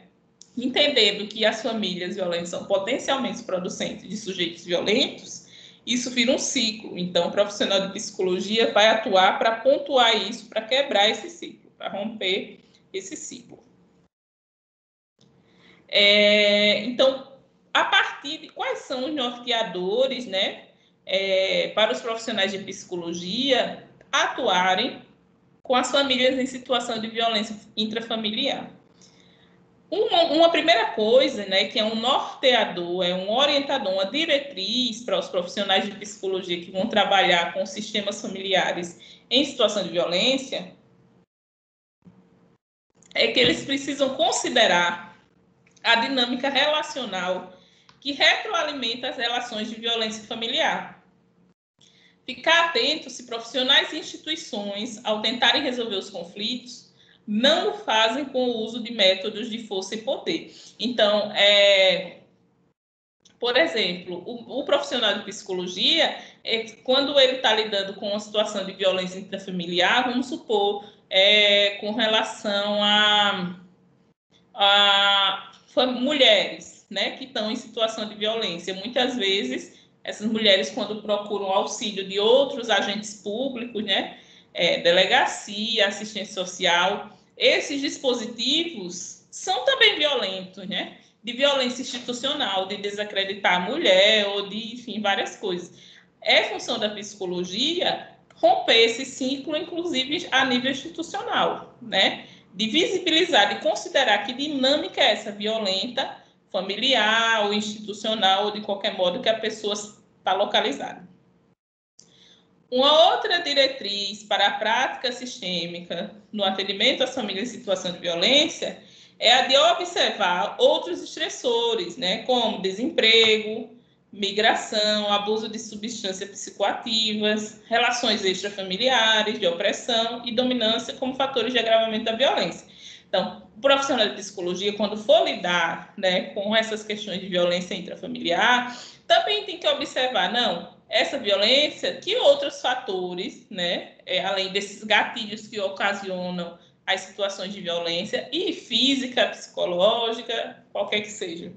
entendendo que as famílias violentas são potencialmente producentes de sujeitos violentos, isso vira um ciclo. Então, o profissional de psicologia vai atuar para pontuar isso, para quebrar esse ciclo, para romper esse ciclo. Então, a partir de quais são os norteadores, né, para os profissionais de psicologia atuarem com as famílias em situação de violência intrafamiliar? Uma primeira coisa, né, que é um norteador, é um orientador, uma diretriz para os profissionais de psicologia que vão trabalhar com sistemas familiares em situação de violência, é que eles precisam considerar a dinâmica relacional que retroalimenta as relações de violência familiar. Ficar atento se profissionais e instituições, ao tentarem resolver os conflitos, não o fazem com o uso de métodos de força e poder. Então, por exemplo, o profissional de psicologia, quando ele está lidando com uma situação de violência intrafamiliar, vamos supor, com relação a mulheres, né, que estão em situação de violência. Muitas vezes, essas mulheres, quando procuram auxílio de outros agentes públicos, né, delegacia, assistência social, esses dispositivos são também violentos, né, de violência institucional, de desacreditar a mulher ou de, enfim, várias coisas. É função da psicologia romper esse ciclo, inclusive a nível institucional, né, de visibilizar, de considerar que dinâmica é essa violenta, familiar ou institucional, ou de qualquer modo que a pessoa está localizada. Uma outra diretriz para a prática sistêmica no atendimento às famílias em situação de violência é a de observar outros estressores, né, como desemprego, migração, abuso de substâncias psicoativas, relações extrafamiliares, de opressão e dominância como fatores de agravamento da violência. Então, o profissional de psicologia, quando for lidar, né, com essas questões de violência intrafamiliar, também tem que observar, não, essa violência, que outros fatores, né, além desses gatilhos que ocasionam as situações de violência, e física, psicológica, qualquer que seja,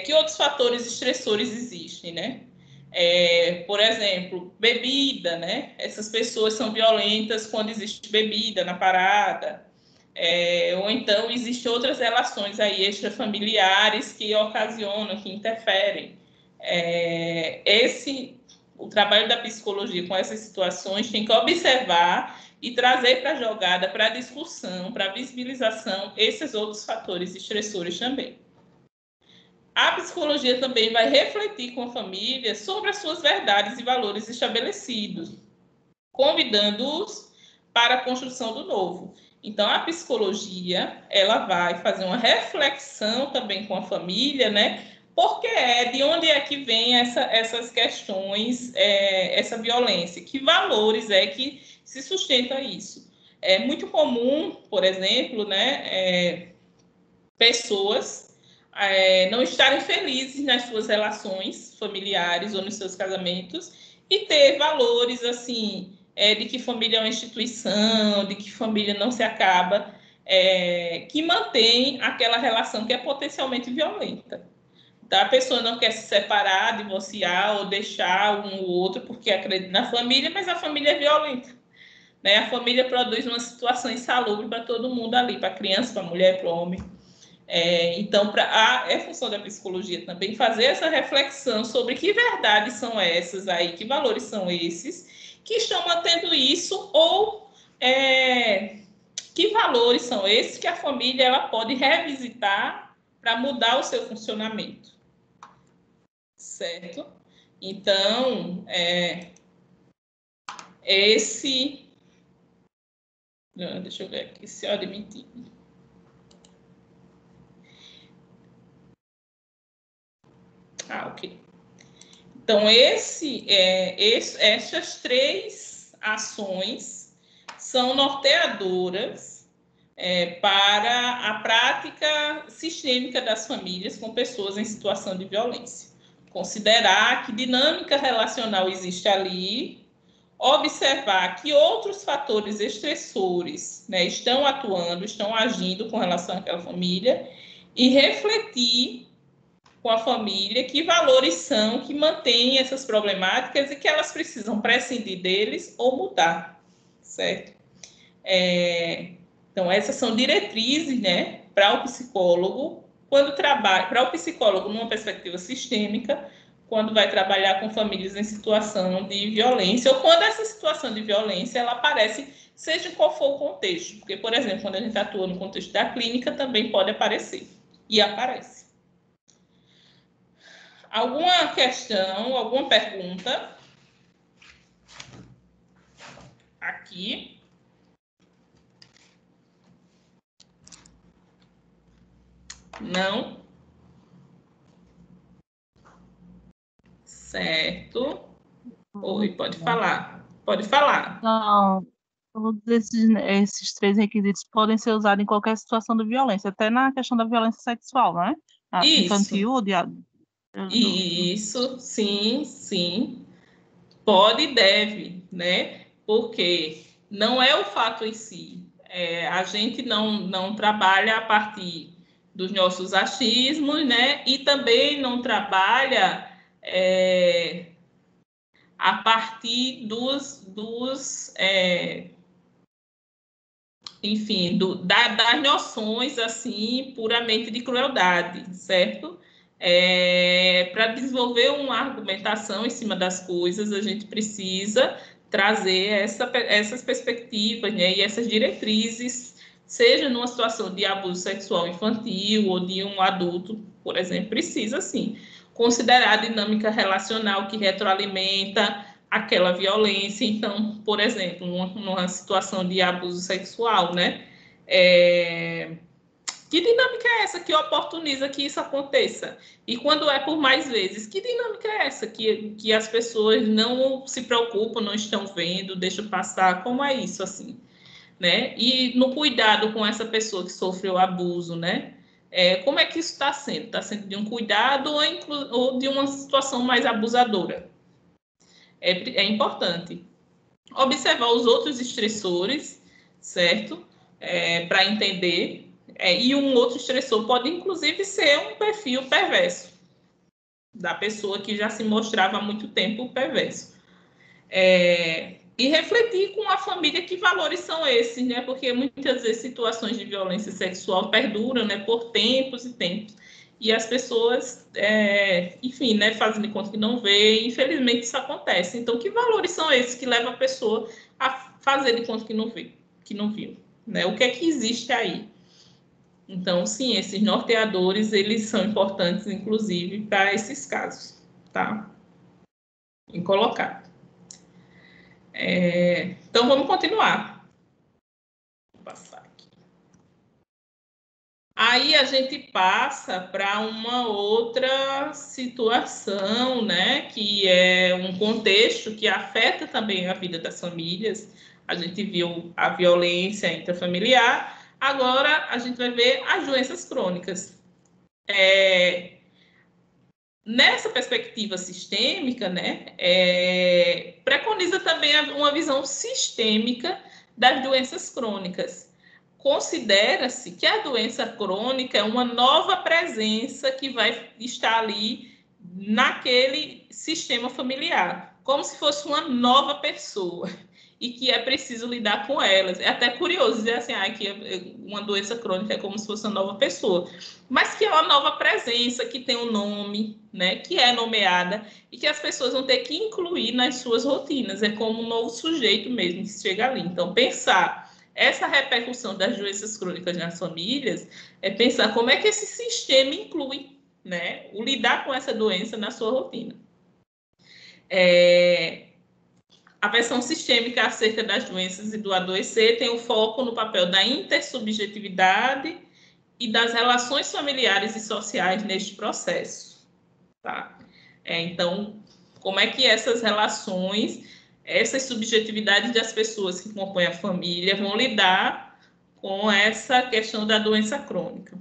que outros fatores estressores existem, né? Por exemplo, bebida, né? Essas pessoas são violentas quando existe bebida na parada, ou então existem outras relações aí extrafamiliares que ocasionam, que interferem. O trabalho da psicologia com essas situações tem que observar e trazer para a jogada, para a discussão, para a visibilização, esses outros fatores estressores também. A psicologia também vai refletir com a família sobre as suas verdades e valores estabelecidos, convidando-os para a construção do novo. Então, a psicologia, ela vai fazer uma reflexão também com a família, né? Porque de onde é que vem essas questões, essa violência? Que valores que se sustenta isso? É muito comum, por exemplo, né, pessoas não estarem felizes nas suas relações familiares ou nos seus casamentos e ter valores assim de que família é uma instituição, de que família não se acaba, que mantém aquela relação que é potencialmente violenta. Então, a pessoa não quer se separar, divorciar ou deixar um ou outro porque acredita na família, mas a família é violenta, né? A família produz uma situação insalubre para todo mundo ali, para a criança, para a mulher, para o homem. Então, é função da psicologia também fazer essa reflexão sobre que verdades são essas aí, que valores são esses que estão mantendo isso, ou que valores são esses que a família ela pode revisitar para mudar o seu funcionamento. Certo? Então, deixa eu ver aqui se eu admitir. Ok. Então, essas 3 ações são norteadoras para a prática sistêmica das famílias com pessoas em situação de violência. Considerar que dinâmica relacional existe ali, observar que outros fatores estressores, né, estão atuando, estão agindo com relação àquela família e refletir com a família que valores são que mantêm essas problemáticas e que elas precisam prescindir deles ou mudar, certo? Então, essas são diretrizes, né, para o psicólogo, quando trabalha, para o psicólogo numa perspectiva sistêmica, quando vai trabalhar com famílias em situação de violência, ou quando essa situação de violência ela aparece, seja qual for o contexto, porque, por exemplo, quando a gente atua no contexto da clínica, também pode aparecer, e aparece. Alguma questão, alguma pergunta? Aqui. Não? Certo. Oi, pode falar. Pode falar. Não, todos esses 3 requisitos podem ser usados em qualquer situação de violência, até na questão da violência sexual, não é? Infantil, Isso, sim, sim. Pode e deve, né? Porque não é o fato em si. A gente não trabalha a partir dos nossos achismos, né? E também não trabalha a partir enfim, das noções assim puramente de crueldade, certo? Para desenvolver uma argumentação em cima das coisas, a gente precisa trazer essas perspectivas, né, e essas diretrizes, seja numa situação de abuso sexual infantil ou de um adulto, por exemplo, precisa, sim, considerar a dinâmica relacional que retroalimenta aquela violência. Então, por exemplo, numa situação de abuso sexual, né? Que dinâmica é essa que oportuniza que isso aconteça? E quando é por mais vezes, que dinâmica é essa que as pessoas não se preocupam, não estão vendo, deixam passar? Como é isso, assim? né? E no cuidado com essa pessoa que sofreu abuso, né? Como é que isso está sendo? Está sendo de um cuidado ou de uma situação mais abusadora? É importante observar os outros estressores, certo? Para entender. E um outro estressor pode, inclusive, ser um perfil perverso da pessoa que já se mostrava há muito tempo perverso. E refletir com a família que valores são esses, né? Porque muitas vezes situações de violência sexual perduram, né? Por tempos e tempos. E as pessoas, enfim, né? Fazem de conta que não vê. Infelizmente isso acontece. Então, que valores são esses que levam a pessoa a fazer de conta que não vê, que não viu, né? O que é que existe aí? Então, sim, esses norteadores, eles são importantes, inclusive, para esses casos, tá? Em colocar. Então, vamos continuar. Vou passar aqui. Aí a gente passa para uma outra situação, né? Que é um contexto que afeta também a vida das famílias. A gente viu a violência intrafamiliar, agora a gente vai ver as doenças crônicas. Nessa perspectiva sistêmica, né, preconiza também uma visão sistêmica das doenças crônicas. Considera-se que a doença crônica é uma nova presença que vai estar ali naquele sistema familiar, como se fosse uma nova pessoa e que é preciso lidar com elas. É até curioso dizer assim, que uma doença crônica é como se fosse uma nova pessoa, mas que é uma nova presença, que tem um nome, né, que é nomeada e que as pessoas vão ter que incluir nas suas rotinas. É como um novo sujeito mesmo que chega ali. Então, pensar essa repercussão das doenças crônicas nas famílias é pensar como é que esse sistema inclui, né, o lidar com essa doença na sua rotina. A versão sistêmica acerca das doenças e do adoecer tem o foco no papel da intersubjetividade e das relações familiares e sociais neste processo. Tá? Então, como é que essas relações, essas subjetividades das pessoas que compõem a família vão lidar com essa questão da doença crônica?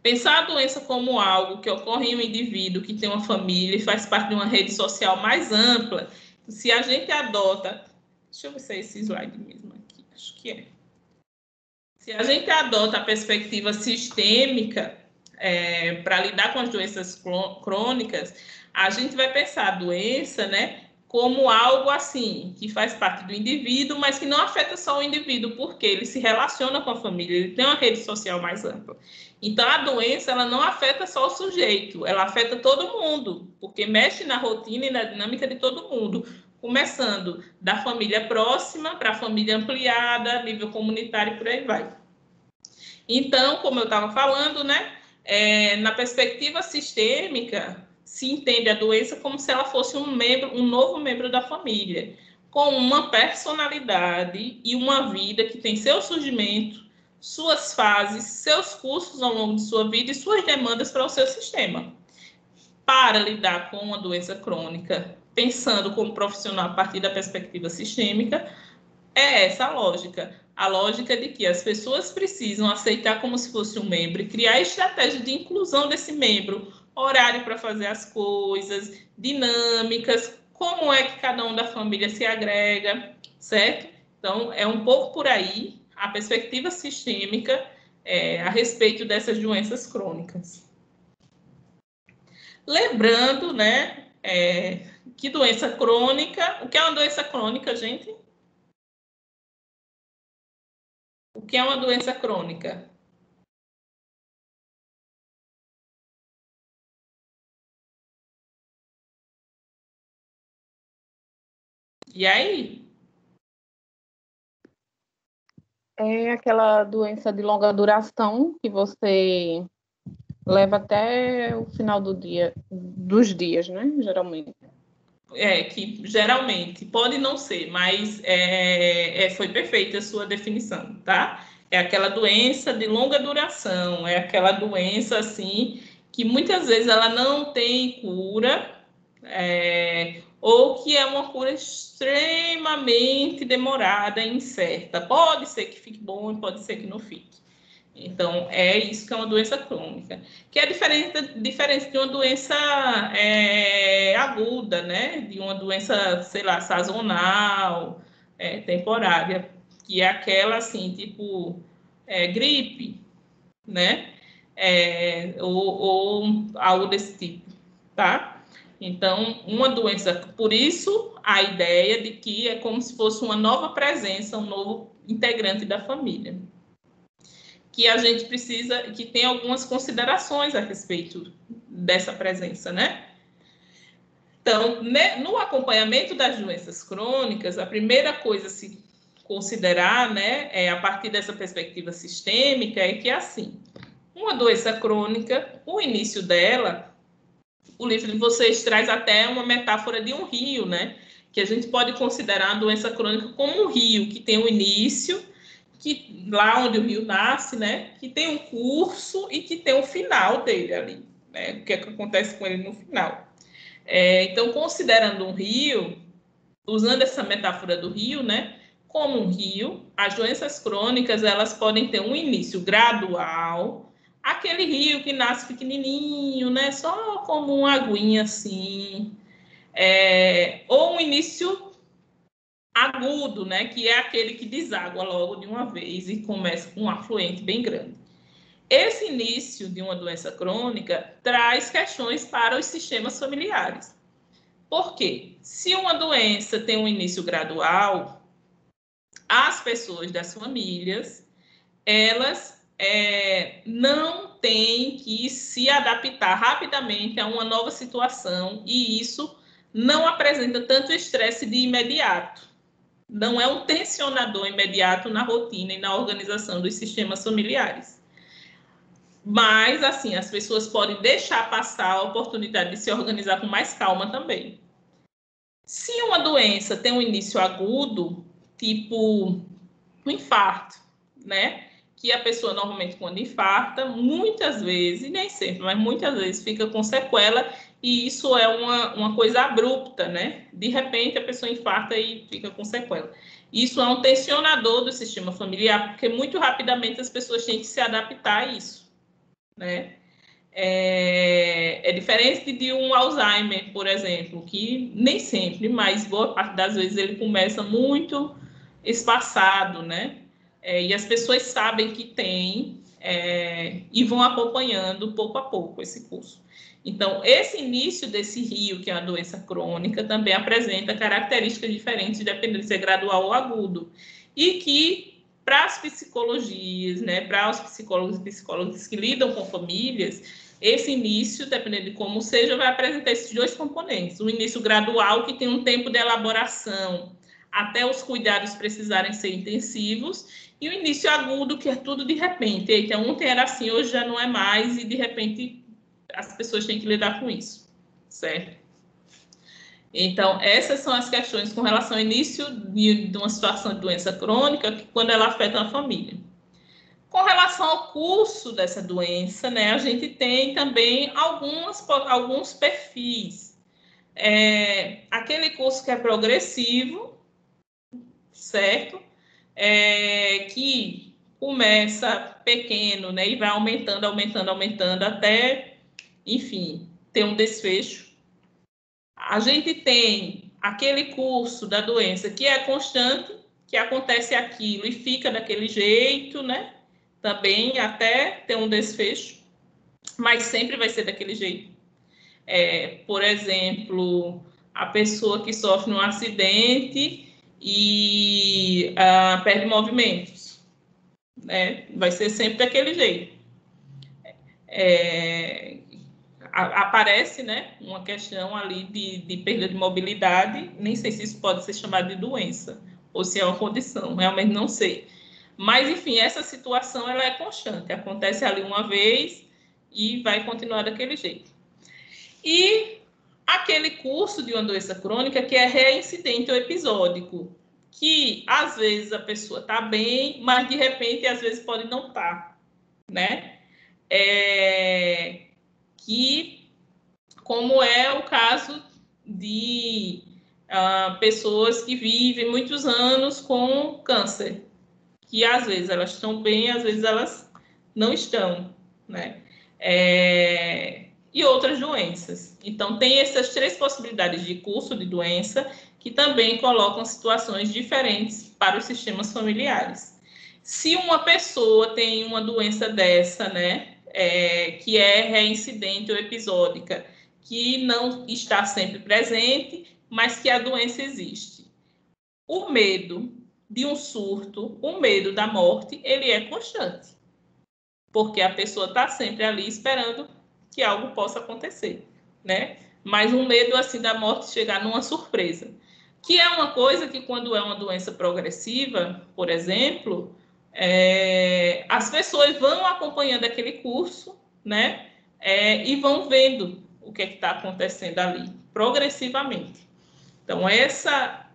Pensar a doença como algo que ocorre em um indivíduo que tem uma família e faz parte de uma rede social mais ampla. Se a gente adota... Deixa eu ver se é esse slide mesmo aqui. Acho que é. Se a gente adota a perspectiva sistêmica para lidar com as doenças crônicas, a gente vai pensar a doença, né, como algo assim, que faz parte do indivíduo, mas que não afeta só o indivíduo, porque ele se relaciona com a família, ele tem uma rede social mais ampla. Então, a doença, ela não afeta só o sujeito, ela afeta todo mundo, porque mexe na rotina e na dinâmica de todo mundo, começando da família próxima para a família ampliada, nível comunitário e por aí vai. Então, como eu estava falando, né, na perspectiva sistêmica, se entende a doença como se ela fosse um novo membro da família, com uma personalidade e uma vida que tem seu surgimento, suas fases, seus cursos ao longo de sua vida e suas demandas para o seu sistema. Para lidar com uma doença crônica, pensando como profissional a partir da perspectiva sistêmica, é essa a lógica de que as pessoas precisam aceitar como se fosse um membro e criar estratégias de inclusão desse membro, horário para fazer as coisas, dinâmicas, como é que cada um da família se agrega, certo? Então, é um pouco por aí a perspectiva sistêmica a respeito dessas doenças crônicas. Lembrando, né, que doença crônica... O que é uma doença crônica, gente? O que é uma doença crônica? E aí? É aquela doença de longa duração que você leva até o final dos dias, né? Geralmente. Que geralmente pode não ser, mas foi perfeita a sua definição, tá? É aquela doença de longa duração, é aquela doença assim que muitas vezes ela não tem cura, ou que é uma cura extremamente extremamente demorada e incerta. Pode ser que fique bom e pode ser que não fique. Então, é isso que é uma doença crônica, que é diferente de uma doença aguda, né? De uma doença, sei lá, sazonal, temporária, que é aquela, assim, tipo, gripe, né? Ou algo desse tipo, tá? Então, uma doença, por isso a ideia de que é como se fosse uma nova presença, um novo integrante da família. Que a gente precisa, que tem algumas considerações a respeito dessa presença, né? Então, no acompanhamento das doenças crônicas, a primeira coisa a se considerar, né, a partir dessa perspectiva sistêmica, é que, assim, uma doença crônica, o início dela, o livro de vocês traz até uma metáfora de um rio, né? Que a gente pode considerar a doença crônica como um rio que tem um início, que lá onde o rio nasce, né, que tem um curso e que tem um final dele ali, né, o que é que acontece com ele no final. Então, considerando um rio, usando essa metáfora do rio, né, como um rio, as doenças crônicas, elas podem ter um início gradual, aquele rio que nasce pequenininho, né, só como uma aguinha assim, ou um início agudo, né, que é aquele que deságua logo de uma vez e começa com um afluente bem grande. Esse início de uma doença crônica traz questões para os sistemas familiares. Por quê? Se uma doença tem um início gradual, as pessoas das famílias, elas não têm que se adaptar rapidamente a uma nova situação e isso não apresenta tanto estresse de imediato. Não é um tensionador imediato na rotina e na organização dos sistemas familiares. Mas, assim, as pessoas podem deixar passar a oportunidade de se organizar com mais calma também. Se uma doença tem um início agudo, tipo um infarto, né? Que a pessoa normalmente, quando infarta, muitas vezes, nem sempre, mas muitas vezes fica com sequela e isso é uma coisa abrupta, né? De repente a pessoa infarta e fica com sequela. Isso é um tensionador do sistema familiar, porque muito rapidamente as pessoas têm que se adaptar a isso, né? É diferente de um Alzheimer, por exemplo, que nem sempre, mas boa parte das vezes ele começa muito espaçado, né? E as pessoas sabem que tem e vão acompanhando pouco a pouco esse curso. Então, esse início desse rio, que é uma doença crônica, também apresenta características diferentes, dependendo se é gradual ou agudo. E que, para as psicologias, né, para os psicólogos e psicólogas que lidam com famílias, esse início, dependendo de como seja, vai apresentar esses dois componentes. O início gradual, que tem um tempo de elaboração até os cuidados precisarem ser intensivos, e o início agudo, que é tudo de repente. Então, ontem era assim, hoje já não é mais, e de repente as pessoas têm que lidar com isso, certo? Então, essas são as questões com relação ao início de uma situação de doença crônica, quando ela afeta a família. Com relação ao curso dessa doença, né, a gente tem também alguns perfis. Aquele curso que é progressivo, certo? Que começa pequeno, né, e vai aumentando até, enfim, ter um desfecho. A gente tem aquele curso da doença que é constante, que acontece aquilo e fica daquele jeito, né? Também até ter um desfecho, mas sempre vai ser daquele jeito. Por exemplo, a pessoa que sofre um acidente e perde movimentos, né? Vai ser sempre daquele jeito. Aparece, né, uma questão ali de perda de mobilidade, nem sei se isso pode ser chamado de doença, ou se é uma condição, realmente não sei. Mas, enfim, essa situação ela é constante, acontece ali uma vez e vai continuar daquele jeito. E aquele curso de uma doença crônica que é reincidente ou episódico, que às vezes a pessoa está bem, mas de repente às vezes pode não estar, né? Que, como é o caso de pessoas que vivem muitos anos com câncer, que às vezes elas estão bem, às vezes elas não estão, né? E outras doenças. Então, tem essas 3 possibilidades de curso de doença que também colocam situações diferentes para os sistemas familiares. Se uma pessoa tem uma doença dessa, né, que é reincidente ou episódica, que não está sempre presente, mas que a doença existe. O medo de um surto, o medo da morte, ele é constante, porque a pessoa está sempre ali esperando que algo possa acontecer, né? Mas um medo assim da morte chegar numa surpresa, que é uma coisa que quando é uma doença progressiva, por exemplo, as pessoas vão acompanhando aquele curso, né? E vão vendo o que está acontecendo ali, progressivamente. Então,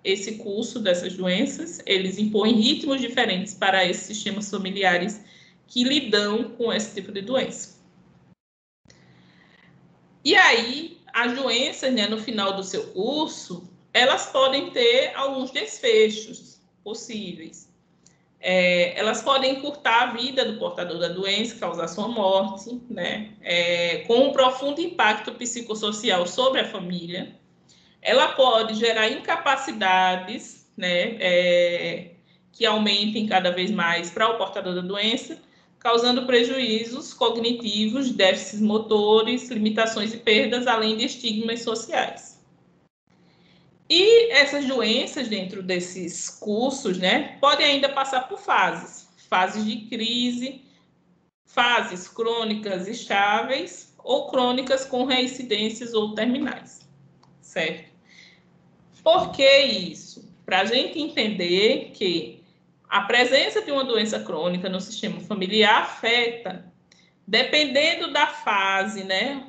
esse curso dessas doenças, eles impõem ritmos diferentes para esses sistemas familiares que lidam com esse tipo de doença. E aí, as doenças, né, no final do seu curso, elas podem ter alguns desfechos possíveis. Elas podem encurtar a vida do portador da doença, causar sua morte, né, com um profundo impacto psicossocial sobre a família. Ela pode gerar incapacidades, né, que aumentem cada vez mais para o portador da doença, causando prejuízos cognitivos, déficits motores, limitações e perdas, além de estigmas sociais. E essas doenças, dentro desses cursos, né, podem ainda passar por fases de crise, fases crônicas estáveis ou crônicas com reincidências ou terminais, certo? Por que isso? Para a gente entender que a presença de uma doença crônica no sistema familiar afeta, dependendo da fase, né?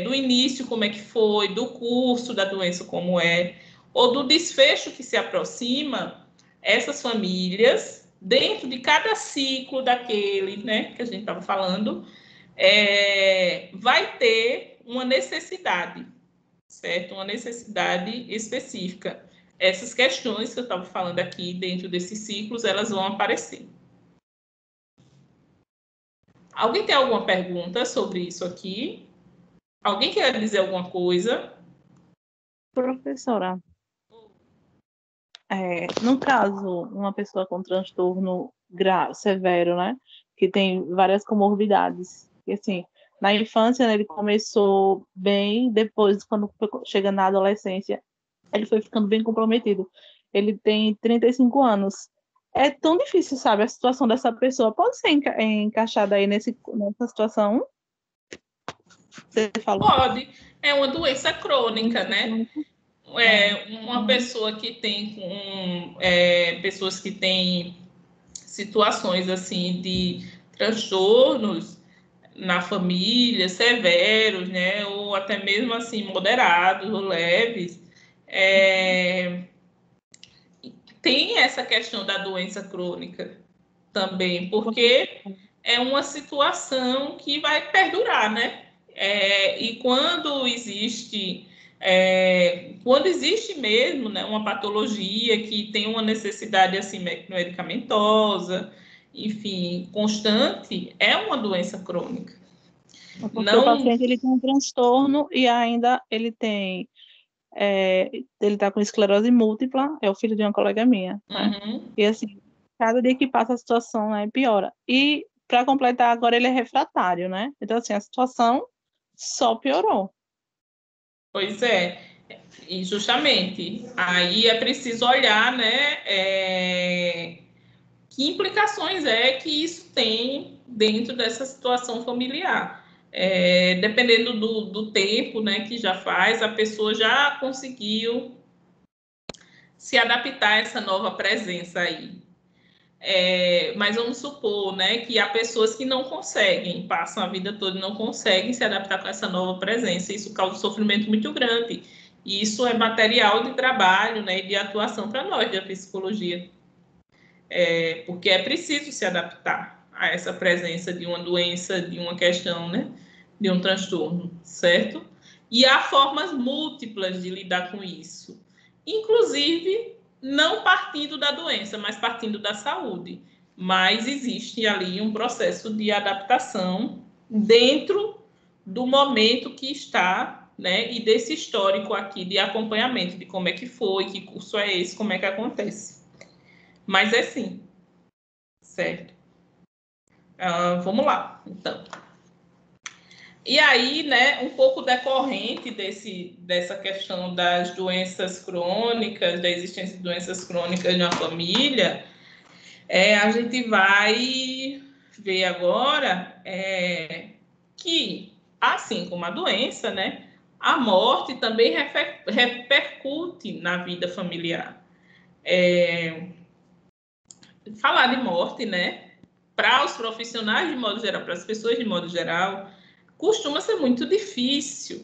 Do início, como é que foi, do curso da doença, como é, ou do desfecho que se aproxima, essas famílias, dentro de cada ciclo daquele, né, que a gente estava falando, vai ter uma necessidade, certo? Uma necessidade específica. Essas questões que eu estava falando aqui dentro desses ciclos, elas vão aparecer. Alguém tem alguma pergunta sobre isso aqui? Alguém quer dizer alguma coisa? Professora, no caso, uma pessoa com transtorno severo, né, que tem várias comorbidades, e assim, na infância, né, ele começou bem, depois, quando chega na adolescência, ele foi ficando bem comprometido. Ele tem 35 anos. É tão difícil, sabe, a situação dessa pessoa. Pode ser encaixada aí nessa situação? Você falou. Pode. É uma doença crônica, né? Uma pessoa que tem pessoas que têm situações assim de transtornos na família, severos, né? Ou até mesmo assim moderados ou leves, tem essa questão da doença crônica também, porque é uma situação que vai perdurar, né? E quando existe mesmo, né, uma patologia que tem uma necessidade assim medicamentosa, enfim, constante, é uma doença crônica. Porque o paciente ele tem um transtorno e ainda ele tem ele está com esclerose múltipla, é o filho de uma colega minha, né? Uhum. E assim, cada dia que passa a situação, né, piora. E para completar, agora ele é refratário, né? Então assim, a situação só piorou. Pois é, e justamente aí é preciso olhar, né, que implicações que isso tem dentro dessa situação familiar. Dependendo do tempo, né, que já faz, a pessoa já conseguiu se adaptar a essa nova presença aí. Mas vamos supor, né, que há pessoas que não conseguem, passam a vida toda e não conseguem se adaptar com essa nova presença. Isso causa um sofrimento muito grande. E isso é material de trabalho, né, e de atuação para nós da psicologia. Porque é preciso se adaptar a essa presença de uma doença, de uma questão, né, de um transtorno, certo? E há formas múltiplas de lidar com isso. inclusive não partindo da doença, mas partindo da saúde. Mas existe ali um processo de adaptação dentro do momento que está, né, e desse histórico aqui de acompanhamento, de como é que foi, que curso é esse, como é que acontece. Mas é sim, certo? Vamos lá, então. E aí, né, um pouco decorrente dessa questão das doenças crônicas, da existência de doenças crônicas na família, a gente vai ver agora que, assim como a doença, né, a morte também repercute na vida familiar. Falar de morte, né, para os profissionais de modo geral, para as pessoas de modo geral, costuma ser muito difícil,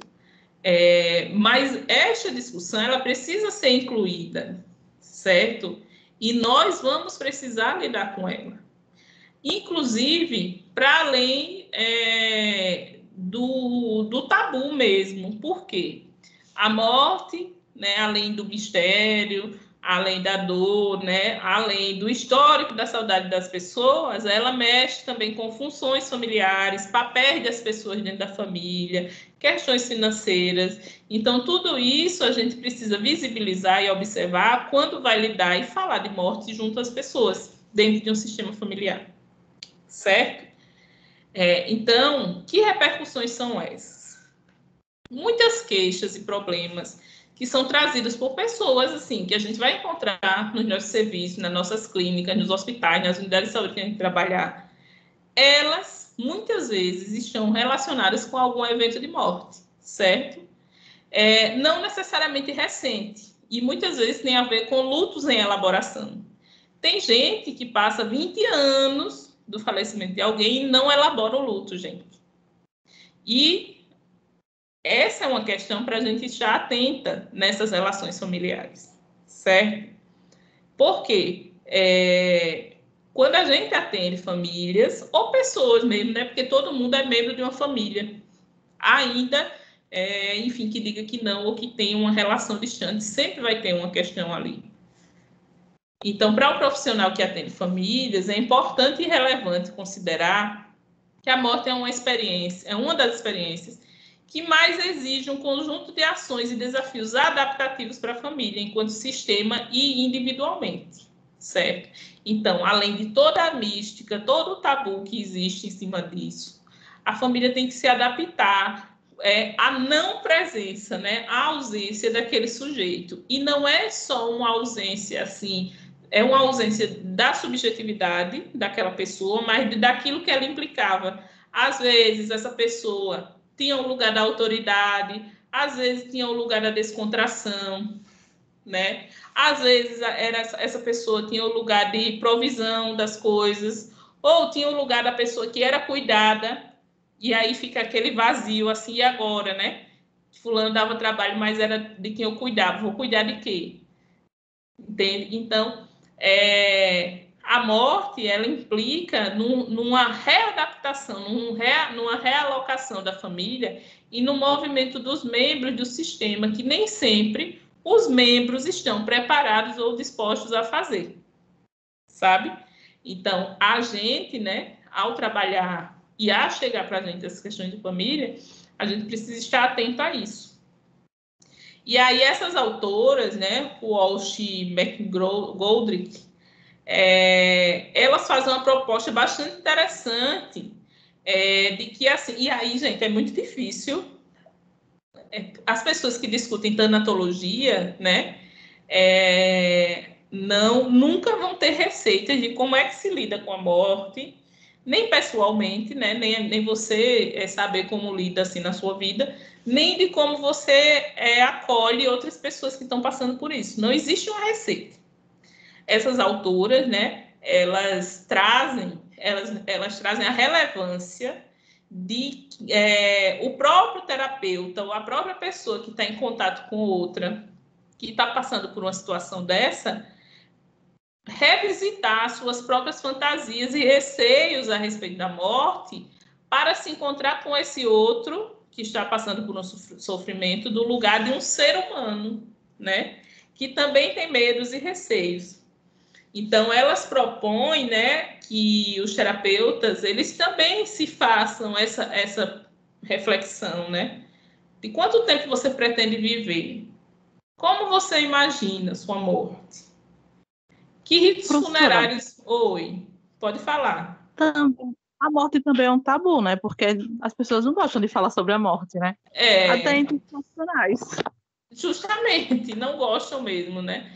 mas esta discussão ela precisa ser incluída, certo? E nós vamos precisar lidar com ela. Inclusive, para além do tabu mesmo. Por quê? A morte, né, além do mistério, além da dor, né, além do histórico da saudade das pessoas, ela mexe também com funções familiares, papéis das pessoas dentro da família, questões financeiras. Então, tudo isso a gente precisa visibilizar e observar quando vai lidar e falar de morte junto às pessoas, dentro de um sistema familiar. Certo? Então, que repercussões são essas? Muitas queixas e problemas que são trazidos por pessoas, assim, que a gente vai encontrar nos nossos serviços, nas nossas clínicas, nos hospitais, nas unidades de saúde que a gente trabalhar, elas, muitas vezes, estão relacionadas com algum evento de morte, certo? Não necessariamente recente, e muitas vezes tem a ver com lutos em elaboração. Tem gente que passa 20 anos do falecimento de alguém e não elabora o luto, gente. E essa é uma questão para a gente estar atenta nessas relações familiares, certo? Por quê? Quando a gente atende famílias, ou pessoas mesmo, né? Porque todo mundo é membro de uma família. Ainda, enfim, que diga que não ou que tem uma relação distante, sempre vai ter uma questão ali. Então, para o profissional que atende famílias, é importante e relevante considerar que a morte é uma das experiências que mais exige um conjunto de ações e desafios adaptativos para a família, enquanto sistema e individualmente, certo? Então, além de toda a mística, todo o tabu que existe em cima disso, a família tem que se adaptar à não presença, né? À ausência daquele sujeito. E não é só uma ausência assim, é uma ausência da subjetividade daquela pessoa, mas daquilo que ela implicava. Às vezes, essa pessoa tinha o lugar da autoridade, às vezes tinha o lugar da descontração, né? Às vezes, essa pessoa tinha o lugar de provisão das coisas, ou tinha o lugar da pessoa que era cuidada, e aí fica aquele vazio, assim, e agora, né? Fulano dava trabalho, mas era de quem eu cuidava. Vou cuidar de quê? Entende? Então, a morte, ela implica numa readaptação, numa realocação da família e no movimento dos membros do sistema, que nem sempre os membros estão preparados ou dispostos a fazer, sabe? Então, a gente, né, ao trabalhar e a chegar para a gente essas questões de família, a gente precisa estar atento a isso. E aí, essas autoras, né, Walsh e McGoldrick, elas fazem uma proposta bastante interessante de que, assim, e aí, gente, é muito difícil. As pessoas que discutem tanatologia, né, nunca vão ter receitas de como é que se lida com a morte, nem pessoalmente, né, nem você saber como lida assim na sua vida, nem de como você acolhe outras pessoas que estão passando por isso. Não existe uma receita. Essas autoras, né, elas trazem a relevância de o próprio terapeuta ou a própria pessoa que está em contato com outra, que está passando por uma situação dessa, revisitar suas próprias fantasias e receios a respeito da morte para se encontrar com esse outro que está passando por um sofrimento do lugar de um ser humano, né? que também têm medos e receios. Então, elas propõem, né, que os terapeutas, eles também se façam essa reflexão, né? De quanto tempo você pretende viver? Como você imagina sua morte? Que ritos Professora, funerários... Oi, pode falar. a morte também é um tabu, né? Porque as pessoas não gostam de falar sobre a morte, né? Até É, entre os profissionais. justamente, não gostam mesmo, né?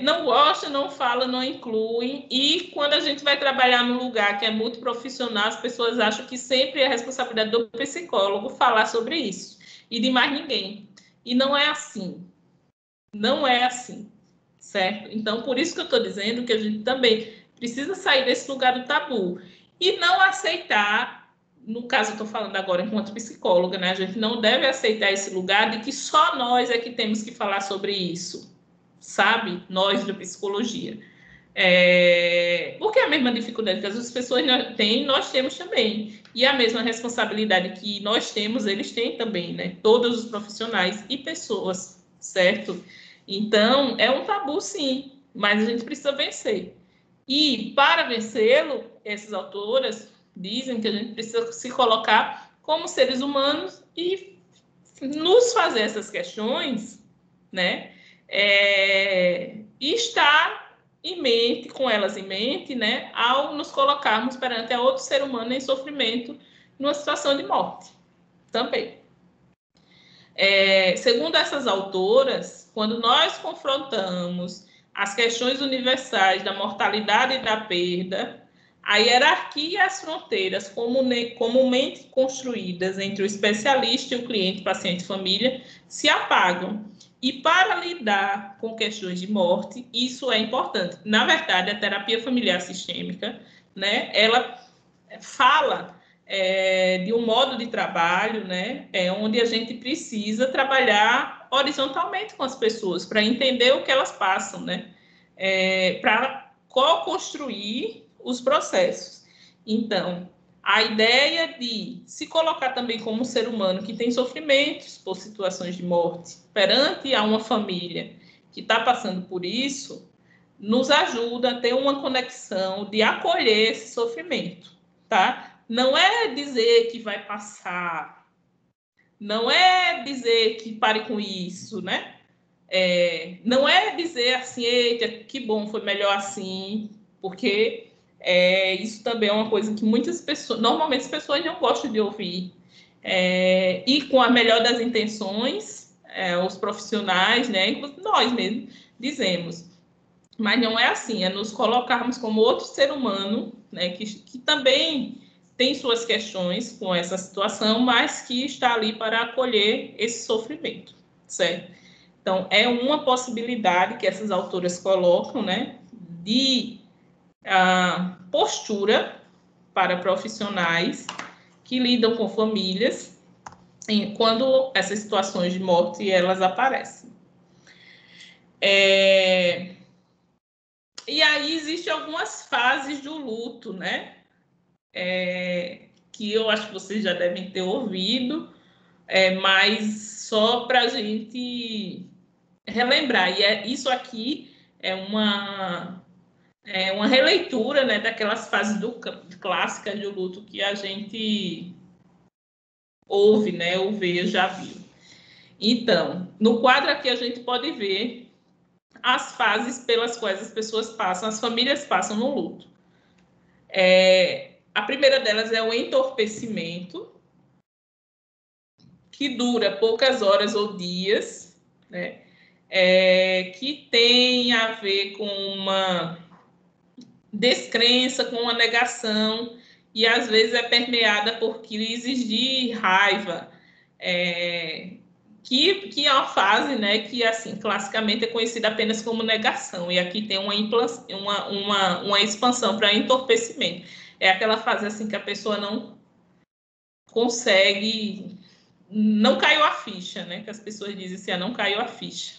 Não gosta, não fala, não inclui. E quando a gente vai trabalhar num lugar que é muito profissional, as pessoas acham que sempre é responsabilidade do psicólogo falar sobre isso e de mais ninguém. E não é assim. Não é assim, certo? Então, por isso que eu estou dizendo que a gente também precisa sair desse lugar do tabu e não aceitar. No caso, eu estou falando agora enquanto psicóloga, né? A gente não deve aceitar esse lugar de que só nós é que temos que falar sobre isso, sabe? Nós da psicologia. Porque é a mesma dificuldade que as pessoas têm, nós temos também. E a mesma responsabilidade que nós temos, eles têm também, né? Todos os profissionais e pessoas, certo? Então, é um tabu, sim, mas a gente precisa vencer. E, para vencê-lo, essas autoras dizem que a gente precisa se colocar como seres humanos e nos fazer essas questões, né? E estar em mente, com elas em mente, né? Ao nos colocarmos perante a outro ser humano em sofrimento, numa situação de morte, também. Segundo essas autoras, quando nós confrontamos as questões universais da mortalidade e da perda, a hierarquia e as fronteiras comumente construídas entre o especialista e o cliente, paciente e família se apagam. E para lidar com questões de morte, isso é importante. Na verdade, a terapia familiar sistêmica, né, ela fala de um modo de trabalho, né, onde a gente precisa trabalhar horizontalmente com as pessoas para entender o que elas passam, né, para co-construir os processos. Então, a ideia de se colocar também como um ser humano que tem sofrimentos por situações de morte perante a uma família que está passando por isso, nos ajuda a ter uma conexão de acolher esse sofrimento, tá? Não é dizer que vai passar, não é dizer que pare com isso, né? Não é dizer assim, eita, que bom, foi melhor assim, porque isso também é uma coisa que muitas pessoas, normalmente as pessoas não gostam de ouvir. E com a melhor das intenções, os profissionais, né, nós mesmos, dizemos. Mas não é assim, é nos colocarmos como outro ser humano, né, que também tem suas questões com essa situação, mas que está ali para acolher esse sofrimento, certo? Então, é uma possibilidade que essas autoras colocam, né, de postura para profissionais que lidam com famílias quando essas situações de morte elas aparecem. E aí existem algumas fases do luto, né? Que eu acho que vocês já devem ter ouvido, mas só para a gente relembrar. E isso aqui é uma releitura, né, daquelas fases clássicas do luto que a gente ouve, né, ou vê, já viu. Então, no quadro aqui a gente pode ver as fases pelas quais as pessoas passam, as famílias passam no luto. A primeira delas é o entorpecimento, que dura poucas horas ou dias, né? Que tem a ver com uma descrença, com uma negação, e às vezes é permeada por crises de raiva, que é uma fase, né, que assim classicamente é conhecida apenas como negação, e aqui tem uma expansão para entorpecimento. É aquela fase assim que a pessoa não consegue, não caiu a ficha, né, que as pessoas dizem assim, não caiu a ficha,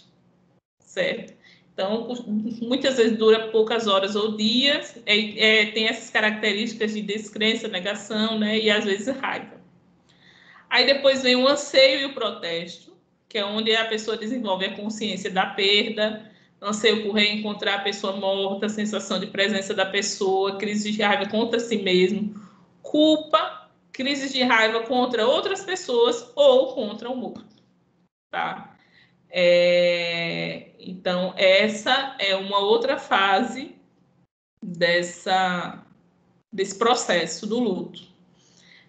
certo? Então, muitas vezes dura poucas horas ou dias, tem essas características de descrença, negação, né, e às vezes raiva. Aí depois vem o anseio e o protesto, que é onde a pessoa desenvolve a consciência da perda, anseio por reencontrar a pessoa morta, sensação de presença da pessoa, crise de raiva contra si mesmo, culpa, crise de raiva contra outras pessoas ou contra o morto, tá? Então, essa é uma outra fase desse processo do luto.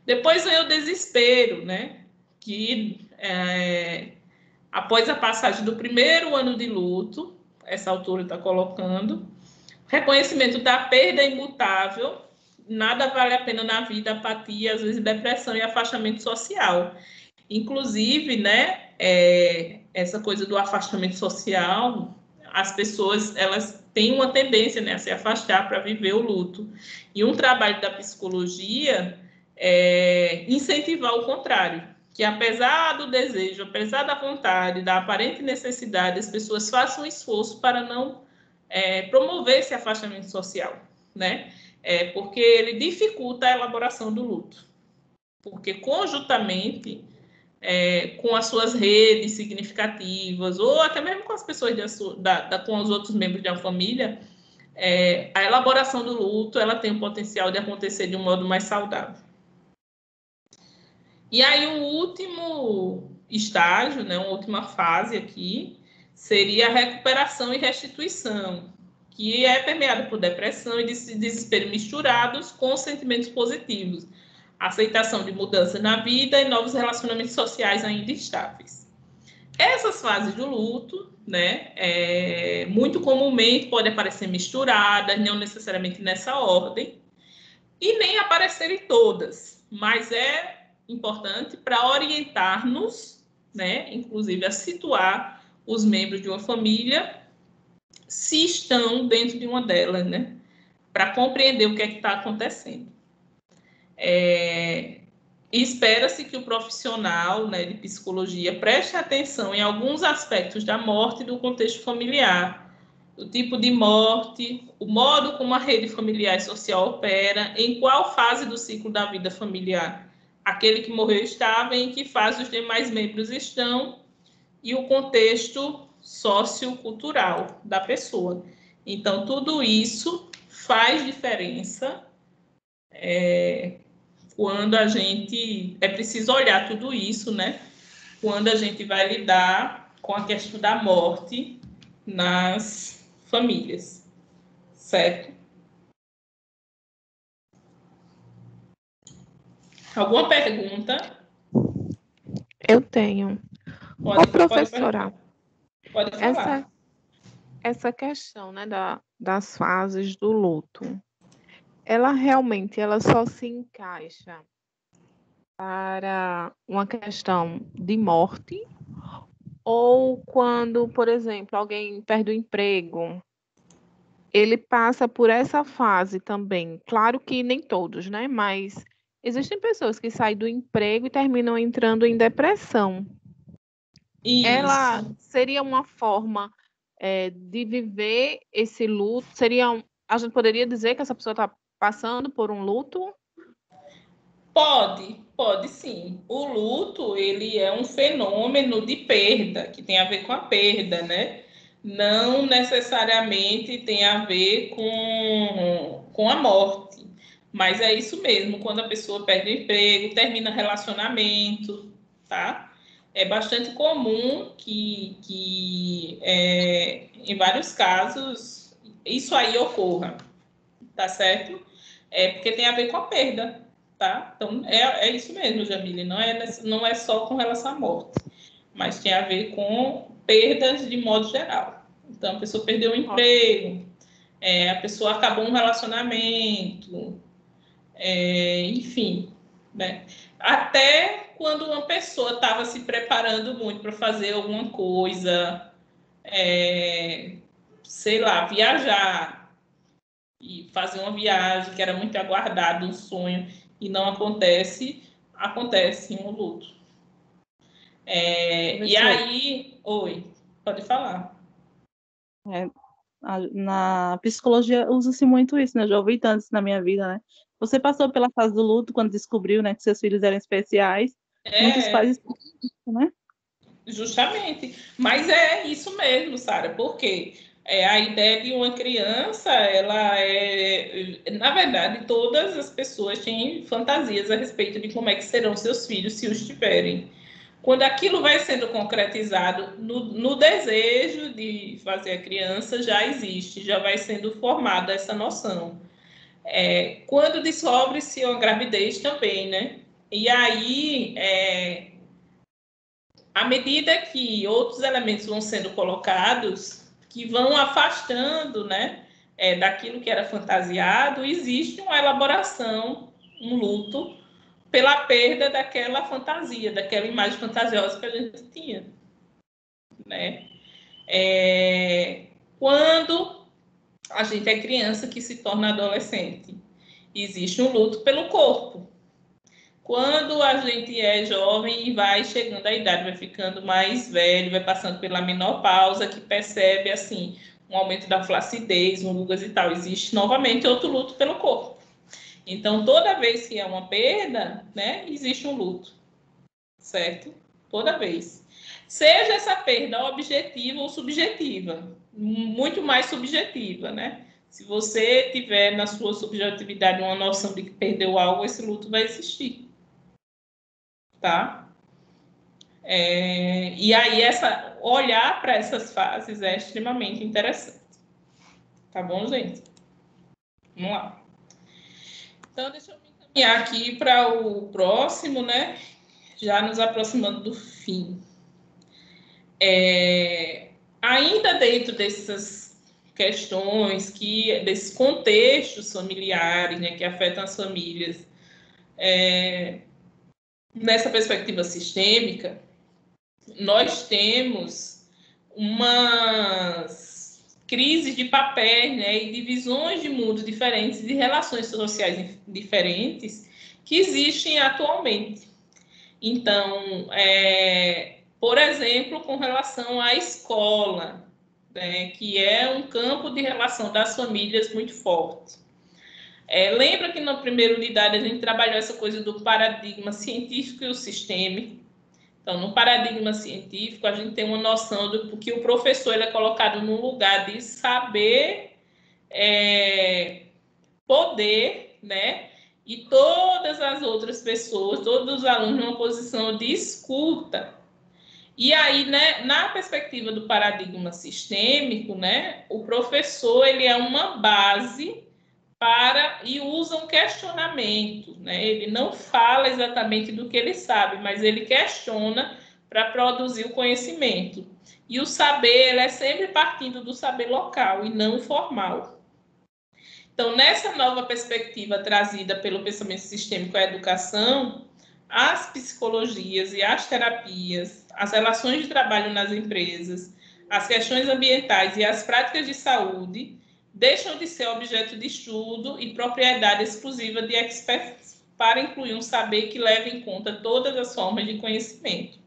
Depois vem o desespero, né? Que após a passagem do primeiro ano de luto, essa autora está colocando, reconhecimento da perda imutável, nada vale a pena na vida, apatia, às vezes depressão e afastamento social. Inclusive, né, essa coisa do afastamento social, as pessoas, elas têm uma tendência, né, a se afastar para viver o luto. E um trabalho da psicologia é incentivar o contrário, que apesar do desejo, apesar da vontade, da aparente necessidade, as pessoas façam um esforço para não promover esse afastamento social, né? Porque ele dificulta a elaboração do luto. Porque conjuntamente com as suas redes significativas, ou até mesmo com as pessoas com os outros membros da família, a elaboração do luto ela tem o potencial de acontecer de um modo mais saudável. E aí o último estágio, né, uma última fase aqui, seria a recuperação e restituição, que é permeada por depressão e desespero misturados com sentimentos positivos, aceitação de mudanças na vida e novos relacionamentos sociais ainda estáveis. Essas fases do luto, né, muito comumente podem aparecer misturadas, não necessariamente nessa ordem, e nem aparecerem todas, mas é importante para orientar-nos, né, inclusive a situar os membros de uma família, se estão dentro de uma delas, né, para compreender o que é que está acontecendo. Espera-se que o profissional, né, de psicologia preste atenção em alguns aspectos da morte e do contexto familiar, o tipo de morte, o modo como a rede familiar e social opera, em qual fase do ciclo da vida familiar aquele que morreu estava, em que fase os demais membros estão, e o contexto sociocultural da pessoa. Então, tudo isso faz diferença quando a gente... É preciso olhar tudo isso, né? Quando a gente vai lidar com a questão da morte nas famílias, certo? Alguma pergunta? Eu tenho. Ô, professora, pode falar. Essa questão, né, das fases do luto, ela realmente só se encaixa para uma questão de morte ou quando, por exemplo, alguém perde o emprego, ele passa por essa fase também. Claro que nem todos, né? Mas existem pessoas que saem do emprego e terminam entrando em depressão. Isso. Ela seria uma forma de viver esse luto? A gente poderia dizer que essa pessoa está passando por um luto? Pode sim. O luto, ele é um fenômeno de perda, que tem a ver com a perda, né? Não necessariamente tem a ver com a morte. Mas é isso mesmo, quando a pessoa perde o emprego, termina relacionamento, tá? É bastante comum que em vários casos, isso aí ocorra, tá certo? Porque tem a ver com a perda, tá? Então, é isso mesmo, Jamile, não é só com relação à morte, mas tem a ver com perdas de modo geral. Então, a pessoa perdeu o emprego, a pessoa acabou um relacionamento, enfim, né? Até quando uma pessoa estava se preparando muito para fazer alguma coisa, sei lá, viajar, e fazer uma viagem que era muito aguardada, um sonho, e não acontece um luto. E aí... Oi, pode falar. Na psicologia usa-se muito isso, né? Eu já ouvi tanto isso na minha vida, né? Você passou pela fase do luto quando descobriu, né, que seus filhos eram especiais. Muitos pais explicam isso, né? Justamente. Mas é isso mesmo, Sara, porque a ideia de uma criança, ela na verdade, todas as pessoas têm fantasias a respeito de como é que serão seus filhos se os tiverem. Quando aquilo vai sendo concretizado no desejo de fazer a criança, já existe, já vai sendo formada essa noção. Quando descobre-se a gravidez também, né? E aí, à medida que outros elementos vão sendo colocados, que vão afastando, né, daquilo que era fantasiado, existe uma elaboração, um luto, pela perda daquela fantasia, daquela imagem fantasiosa que a gente tinha, né? Quando a gente é criança que se torna adolescente, existe um luto pelo corpo. Quando a gente é jovem e vai chegando à idade, vai ficando mais velho, vai passando pela menopausa, que percebe, assim, um aumento da flacidez, rugas e tal, existe novamente outro luto pelo corpo. Então, toda vez que é uma perda, né, existe um luto, certo? Toda vez. Seja essa perda objetiva ou subjetiva, muito mais subjetiva, né? Se você tiver na sua subjetividade uma noção de que perdeu algo, esse luto vai existir. Tá? E aí, olhar para essas fases é extremamente interessante. Tá bom, gente? Vamos lá. Então, deixa eu me encaminhar aqui para o próximo, né? Já nos aproximando do fim. Ainda dentro dessas questões, desses contextos familiares, né, que afetam as famílias, nessa perspectiva sistêmica, nós temos umas crises de papéis, né, e divisões de mundo diferentes, de relações sociais diferentes que existem atualmente. Então, por exemplo, com relação à escola, né, que é um campo de relação das famílias muito forte. Lembra que na primeira unidade a gente trabalhou essa coisa do paradigma científico e o sistêmico? Então, no paradigma científico, a gente tem uma noção de que o professor ele é colocado num lugar de saber, poder, né? E todas as outras pessoas, todos os alunos, numa posição de escuta. E aí, né, na perspectiva do paradigma sistêmico, né, o professor ele é uma base e usa um questionamento, né? Ele não fala exatamente do que ele sabe, mas ele questiona para produzir o conhecimento. E o saber ele é sempre partindo do saber local e não formal. Então, nessa nova perspectiva trazida pelo pensamento sistêmico à educação, as psicologias e as terapias, as relações de trabalho nas empresas, as questões ambientais e as práticas de saúde deixam de ser objeto de estudo e propriedade exclusiva de experts para incluir um saber que leve em conta todas as formas de conhecimento.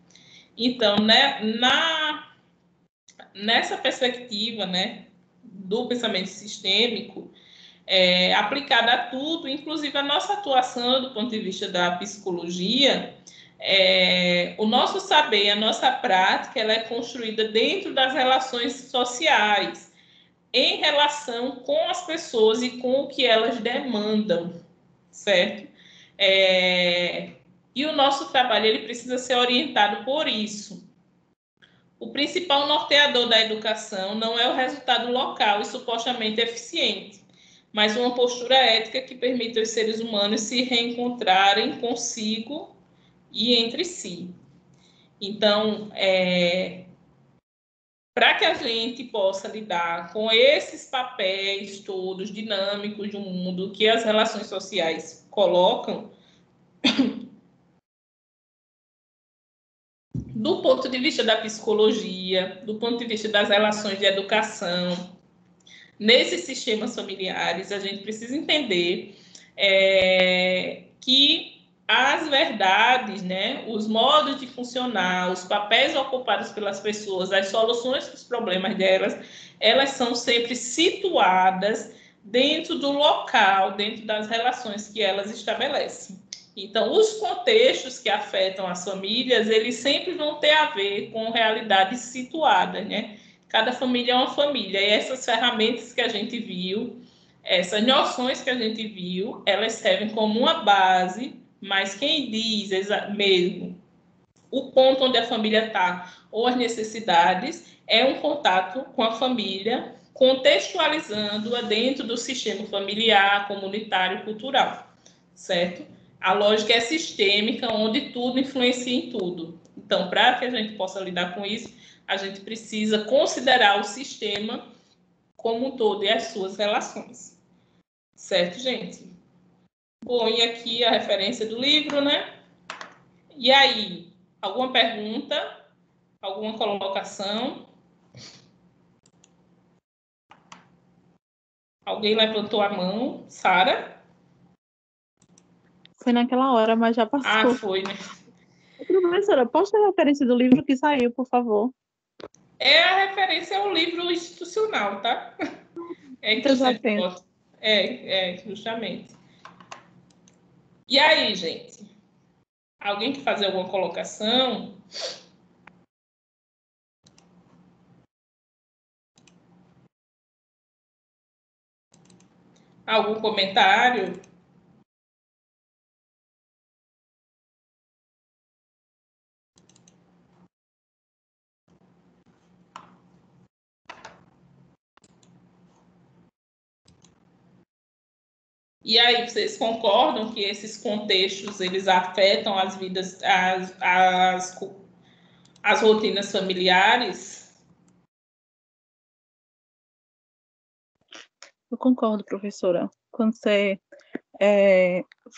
Então, né, nessa perspectiva, né, do pensamento sistêmico, aplicada a tudo, inclusive a nossa atuação do ponto de vista da psicologia, o nosso saber, a nossa prática, ela é construída dentro das relações sociais, em relação com as pessoas e com o que elas demandam, certo? E o nosso trabalho ele precisa ser orientado por isso. O principal norteador da educação não é o resultado local e supostamente eficiente, mas uma postura ética que permita aos seres humanos se reencontrarem consigo e entre si. Então, para que a gente possa lidar com esses papéis todos dinâmicos do mundo que as relações sociais colocam, do ponto de vista da psicologia, do ponto de vista das relações de educação, nesses sistemas familiares, a gente precisa entender que as verdades, né, os modos de funcionar, os papéis ocupados pelas pessoas, as soluções para os problemas delas, elas são sempre situadas dentro do local, dentro das relações que elas estabelecem. Então, os contextos que afetam as famílias, eles sempre vão ter a ver com realidades situadas, né? Cada família é uma família, e essas ferramentas que a gente viu, essas noções que a gente viu, elas servem como uma base, mas quem diz mesmo o ponto onde a família está, ou as necessidades, é um contato com a família, contextualizando-a dentro do sistema familiar, comunitário e cultural, certo? A lógica é sistêmica, onde tudo influencia em tudo. Então, para que a gente possa lidar com isso, a gente precisa considerar o sistema como um todo e as suas relações. Certo, gente? Bom, e aqui a referência do livro, né? E aí, alguma pergunta? Alguma colocação? Alguém levantou a mão? Sara? Foi naquela hora, mas já passou. Ah, foi, né? Professora, posta a referência do livro que saiu, por favor. A referência ao livro institucional, tá? É que eu sempre boto. Justamente. E aí, gente? Alguém quer fazer alguma colocação? Algum comentário? E aí, vocês concordam que esses contextos, eles afetam as vidas, as rotinas familiares? Eu concordo, professora. Quando você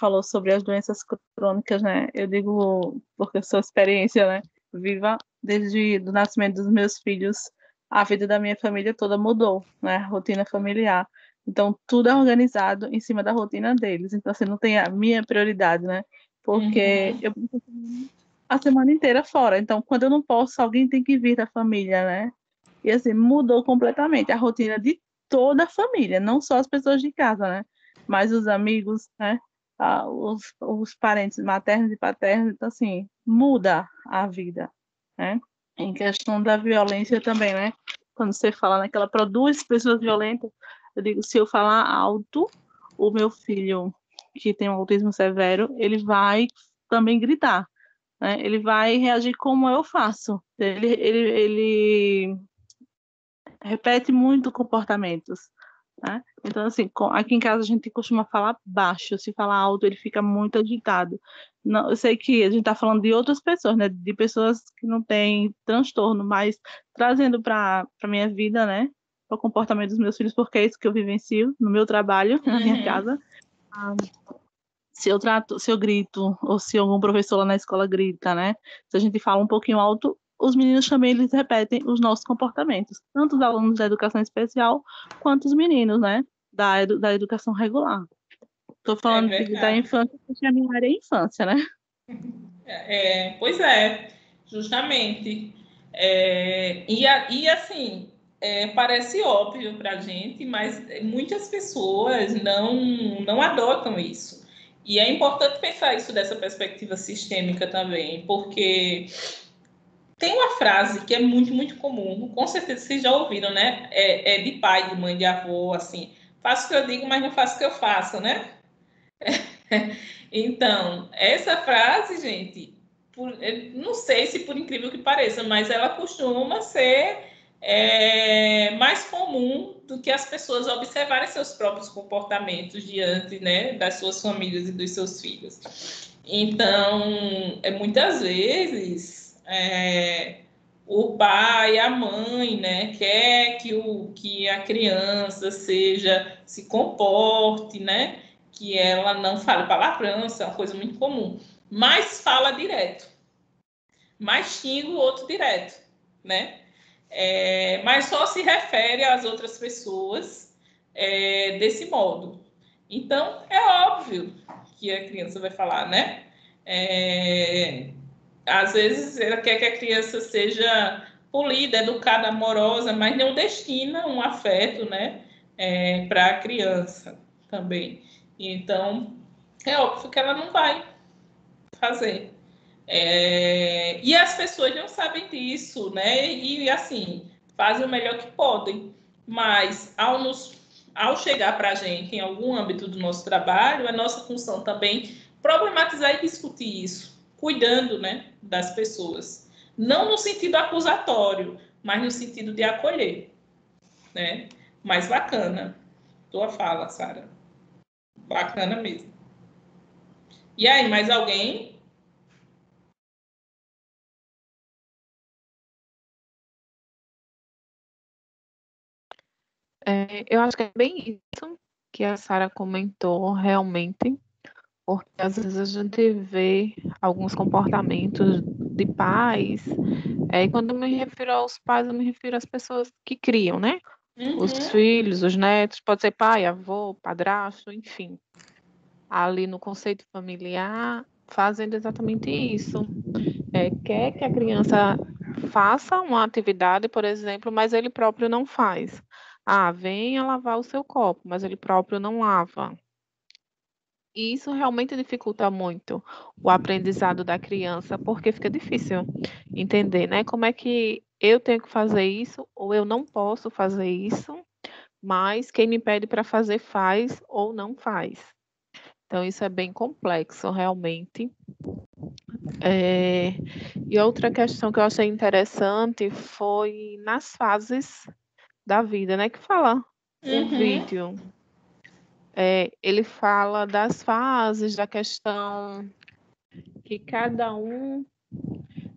falou sobre as doenças crônicas, né? Eu digo, porque sua experiência, né? Viva desde o nascimento dos meus filhos, a vida da minha família toda mudou, né? A rotina familiar. Então, tudo é organizado em cima da rotina deles. Então, assim, não tem a minha prioridade, né? Porque eu a semana inteira fora. Então, quando eu não posso, alguém tem que vir da família, né? E assim, mudou completamente a rotina de toda a família, não só as pessoas de casa, né? Mas os amigos, né? Os parentes maternos e paternos, então assim, muda a vida, né? Em questão da violência também, né? Quando você fala naquela produz pessoas violentas, eu digo, se eu falar alto, o meu filho que tem um autismo severo, ele vai também gritar, né? Ele vai reagir como eu faço. Ele repete muito comportamentos, né? Então, assim, aqui em casa a gente costuma falar baixo, se falar alto ele fica muito agitado. Não, eu sei que a gente está falando de outras pessoas, né? De pessoas que não têm transtorno, mas trazendo para a minha vida, né? Para o comportamento dos meus filhos, porque é isso que eu vivencio no meu trabalho, na minha casa. Se eu grito, ou se algum professor lá na escola grita, né? Se a gente fala um pouquinho alto, os meninos também eles repetem os nossos comportamentos, tanto os alunos da educação especial quanto os meninos, né? Da educação regular. Estou falando da infância, porque a minha área é infância, né? Pois é, justamente. E assim, parece óbvio para a gente, mas muitas pessoas não adotam isso. E é importante pensar isso dessa perspectiva sistêmica também, porque tem uma frase que é muito, muito comum, com certeza vocês já ouviram, né? É de pai, de mãe, de avô, assim, faço o que eu digo, mas não faço o que eu faço, né? Então, essa frase, gente, não sei se por incrível que pareça, mas ela costuma ser mais comum do que as pessoas observarem seus próprios comportamentos diante, né, das suas famílias e dos seus filhos. Então, muitas vezes, o pai, a mãe, né, quer que a criança se comporte, né, que ela não fale palavrão, isso é uma coisa muito comum, mas fala direto, mas xinga o outro direto, né? Mas só se refere às outras pessoas desse modo. Então, é óbvio que a criança vai falar, né? Às vezes, ela quer que a criança seja polida, educada, amorosa, mas não destina um afeto, né? Para a criança também. Então, é óbvio que ela não vai fazer. E as pessoas não sabem disso, né? E, assim, fazem o melhor que podem. Mas, ao chegar para a gente em algum âmbito do nosso trabalho, é nossa função também problematizar e discutir isso, cuidando, né, das pessoas. Não no sentido acusatório, mas no sentido de acolher, né? Mas bacana. Tua fala, Sara. Bacana mesmo. E aí, mais alguém? Eu acho que é bem isso que a Sara comentou, realmente, porque às vezes a gente vê alguns comportamentos de pais, e quando eu me refiro aos pais, eu me refiro às pessoas que criam, né? Os filhos, os netos, pode ser pai, avô, padrasto, enfim. Ali no conceito familiar, fazendo exatamente isso. Quer que a criança faça uma atividade, por exemplo, mas ele próprio não faz. Venha lavar o seu copo, mas ele próprio não lava. E isso realmente dificulta muito o aprendizado da criança, porque fica difícil entender, né? Como é que eu tenho que fazer isso ou eu não posso fazer isso, mas quem me pede para fazer faz ou não faz. Então, isso é bem complexo, realmente. E outra questão que eu achei interessante foi nas fases da vida, né? Que fala o vídeo. Ele fala das fases, da questão que cada um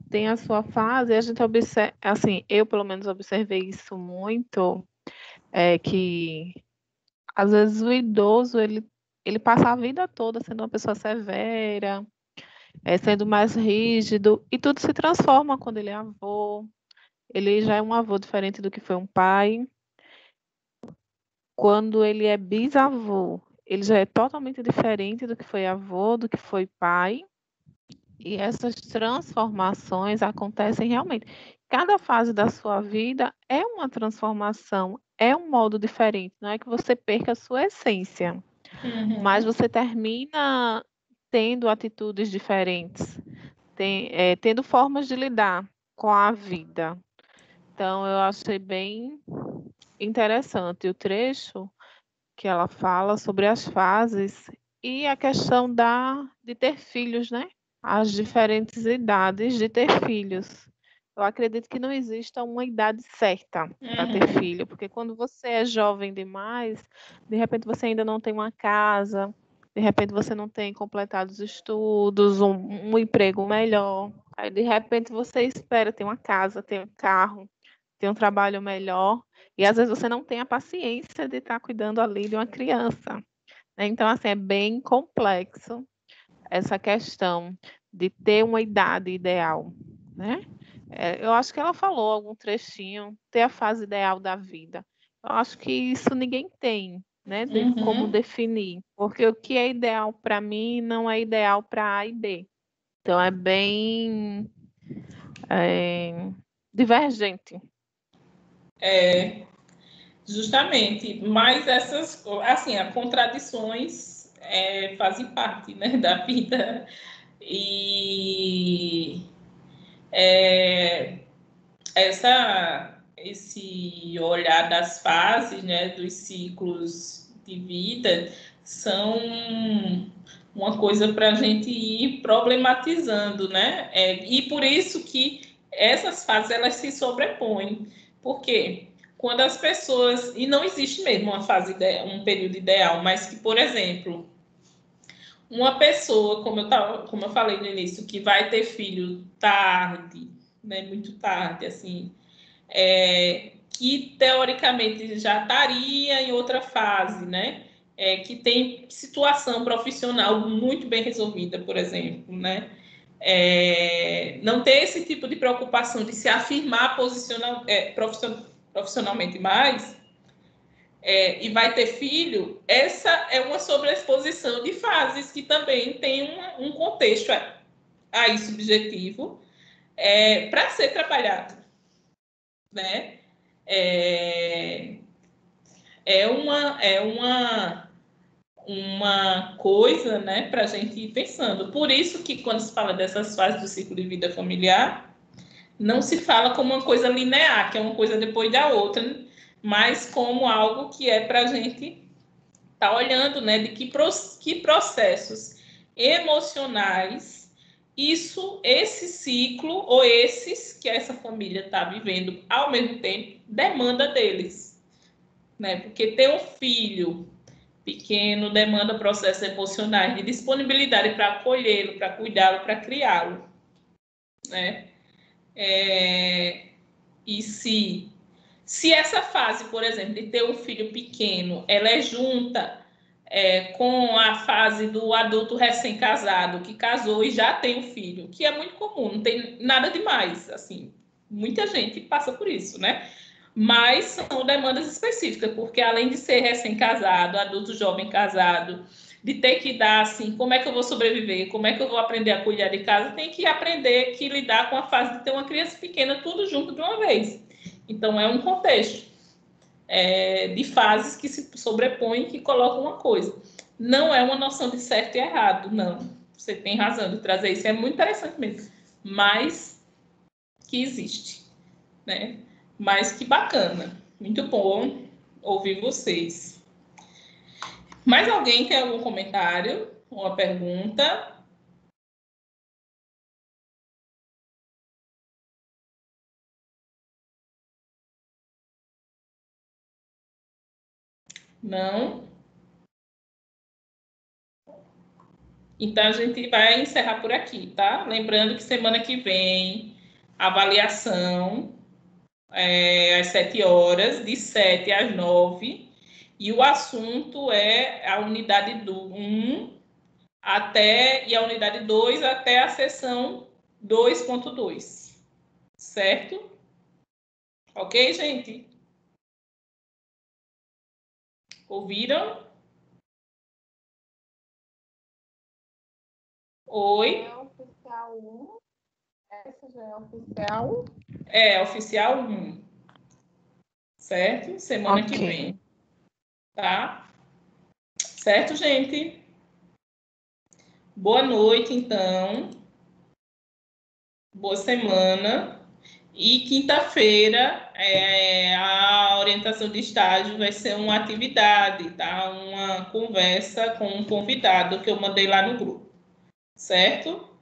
tem a sua fase, e a gente observa, assim, eu pelo menos observei isso muito, que às vezes o idoso ele passa a vida toda sendo uma pessoa severa, sendo mais rígido, e tudo se transforma quando ele é avô. Ele já é um avô diferente do que foi um pai. Quando ele é bisavô, ele já é totalmente diferente do que foi avô, do que foi pai. E essas transformações acontecem realmente. Cada fase da sua vida é uma transformação, é um modo diferente. Não é que você perca a sua essência, mas você termina tendo atitudes diferentes, tendo formas de lidar com a vida. Então, eu achei bem interessante o trecho que ela fala sobre as fases e a questão de ter filhos, né? As diferentes idades de ter filhos. Eu acredito que não exista uma idade certa para ter filho, porque quando você é jovem demais, de repente você ainda não tem uma casa, de repente você não tem completado os estudos, um emprego melhor. Aí, de repente, você espera ter uma casa, ter um carro, ter um trabalho melhor, e às vezes você não tem a paciência de estar cuidando ali de uma criança, né? Então, assim, é bem complexo essa questão de ter uma idade ideal, né? Eu acho que ela falou algum trechinho, ter a fase ideal da vida. Eu acho que isso ninguém tem, né? De como definir, porque o que é ideal para mim não é ideal para A e B. Então, é bem divergente. Justamente, mas essas, assim, as contradições fazem parte, né, da vida. E esse olhar das fases, né, dos ciclos de vida, são uma coisa para a gente ir problematizando, né? E por isso que essas fases elas se sobrepõem. Por quê? Quando as pessoas, e não existe mesmo uma fase, um período ideal, mas que, por exemplo, uma pessoa, como eu falei no início, que vai ter filho tarde, né, muito tarde, assim, que teoricamente já estaria em outra fase, né? Que tem situação profissional muito bem resolvida, por exemplo, né? Não ter esse tipo de preocupação de se afirmar profissionalmente mais, e vai ter filho, essa é uma sobreexposição de fases que também tem um contexto aí subjetivo para ser trabalhado, né? É uma coisa, né, para a gente ir pensando. Por isso que quando se fala dessas fases do ciclo de vida familiar, não se fala como uma coisa linear, que é uma coisa depois da outra, mas como algo que é para a gente estar olhando, né, de que processos emocionais esse ciclo ou esses que essa família está vivendo ao mesmo tempo demanda deles, né? Porque ter um filho pequeno demanda processos emocionais de disponibilidade para acolhê-lo, para cuidá-lo, para criá-lo, né? E se essa fase, por exemplo, de ter um filho pequeno, ela é junta com a fase do adulto recém-casado, que casou e já tem um filho, que é muito comum, não tem nada demais, assim, muita gente passa por isso, né? Mas são demandas específicas, porque além de ser recém-casado, adulto jovem casado, de ter que dar assim, como é que eu vou sobreviver, como é que eu vou aprender a cuidar de casa, tem que aprender que lidar com a fase de ter uma criança pequena, tudo junto de uma vez. Então, é um contexto de fases que se sobrepõem e que colocam uma coisa. Não é uma noção de certo e errado, não. Você tem razão de trazer isso, é muito interessante mesmo. Mas que existe, né? Mas que bacana. Muito bom ouvir vocês. Mais alguém tem algum comentário? Uma pergunta? Não? Então, a gente vai encerrar por aqui, tá? Lembrando que semana que vem, avaliação às 7 horas, de 7 às 9, e o assunto é a unidade 1 e a unidade 2 até a sessão 2.2, certo? Ok, gente? Ouviram? Oi? É oficial 1. Essa já é oficial? É, oficial 1. Certo? Semana que vem. Tá? Certo, gente? Boa noite, então. Boa semana. E quinta-feira, a orientação de estágio vai ser uma atividade, tá? Uma conversa com um convidado que eu mandei lá no grupo. Certo?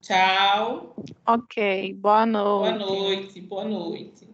Tchau. Ok, boa noite. Boa noite. Boa noite.